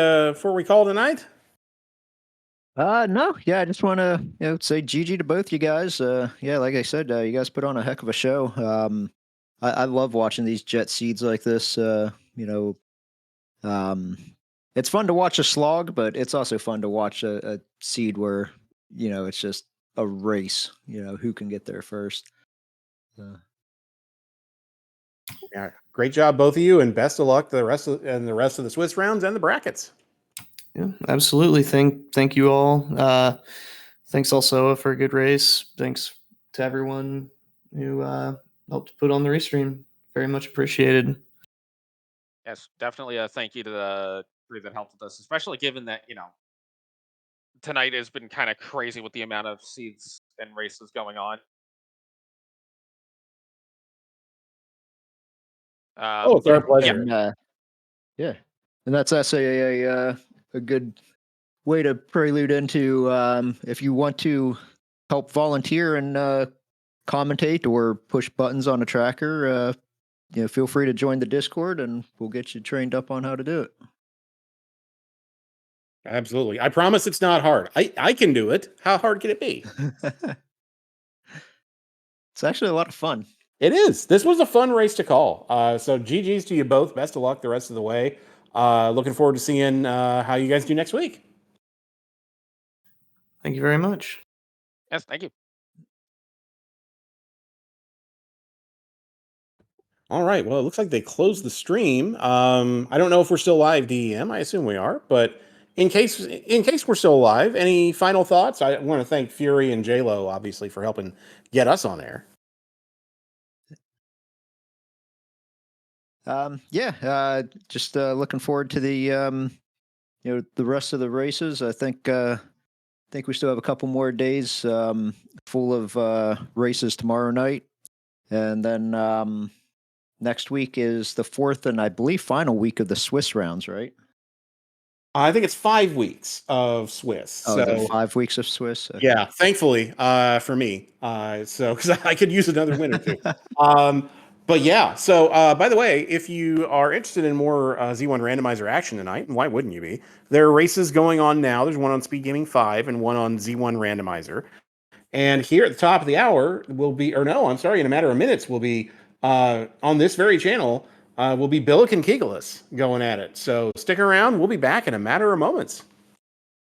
call tonight? No, yeah, I just want to say GG to both you guys. Yeah, like I said, you guys put on a heck of a show. I love watching these jet seeds like this. Um, it's fun to watch a slog, but it's also fun to watch a seed where it's just a race. Who can get there first. Yeah, great job, both of you, and best of luck to the rest of the Swiss rounds and the brackets. Yeah, absolutely. Thank you all. Thanks Alsoa for a good race. Thanks to everyone who helped put on the restream. Very much appreciated. Yes, definitely a thank you to the crew that helped with us, especially given that tonight has been kind of crazy with the amount of seeds and races going on. Oh, it's our Yeah, pleasure. yeah, and that's actually a good way to prelude into if you want to help volunteer and commentate or push buttons on a tracker. Feel free to join the Discord, and we'll get you trained up on how to do it. Absolutely. I promise it's not hard. I can do it. How hard can it be? It's actually a lot of fun. It is. This was a fun race to call. So GG's to you both. Best of luck the rest of the way. Looking forward to seeing how you guys do next week. Thank you very much. Yes, thank you. All right. Well, it looks like they closed the stream. I don't know if we're still live, DEM. I assume we are, but in case we're still live, any final thoughts? I want to thank Fury and JLo obviously for helping get us on air. Just looking forward to the the rest of the races. I think we still have a couple more days full of races tomorrow night, and then next week is the fourth and I believe final week of the Swiss rounds, right? I think it's 5 weeks of Swiss. Oh, So the 5 weeks of Swiss. Okay. yeah, thankfully for me. So because I could use another win or two. But yeah, so by the way, if you are interested in more Z1 randomizer action tonight, and why wouldn't you be? There are races going on now. There's one on Speed Gaming 5 and one on Z1 randomizer. And here at the top of the hour will be, or no, I'm sorry, in a matter of minutes will be on this very channel will be Billick and Kegelis going at it. So stick around. We'll be back in a matter of moments.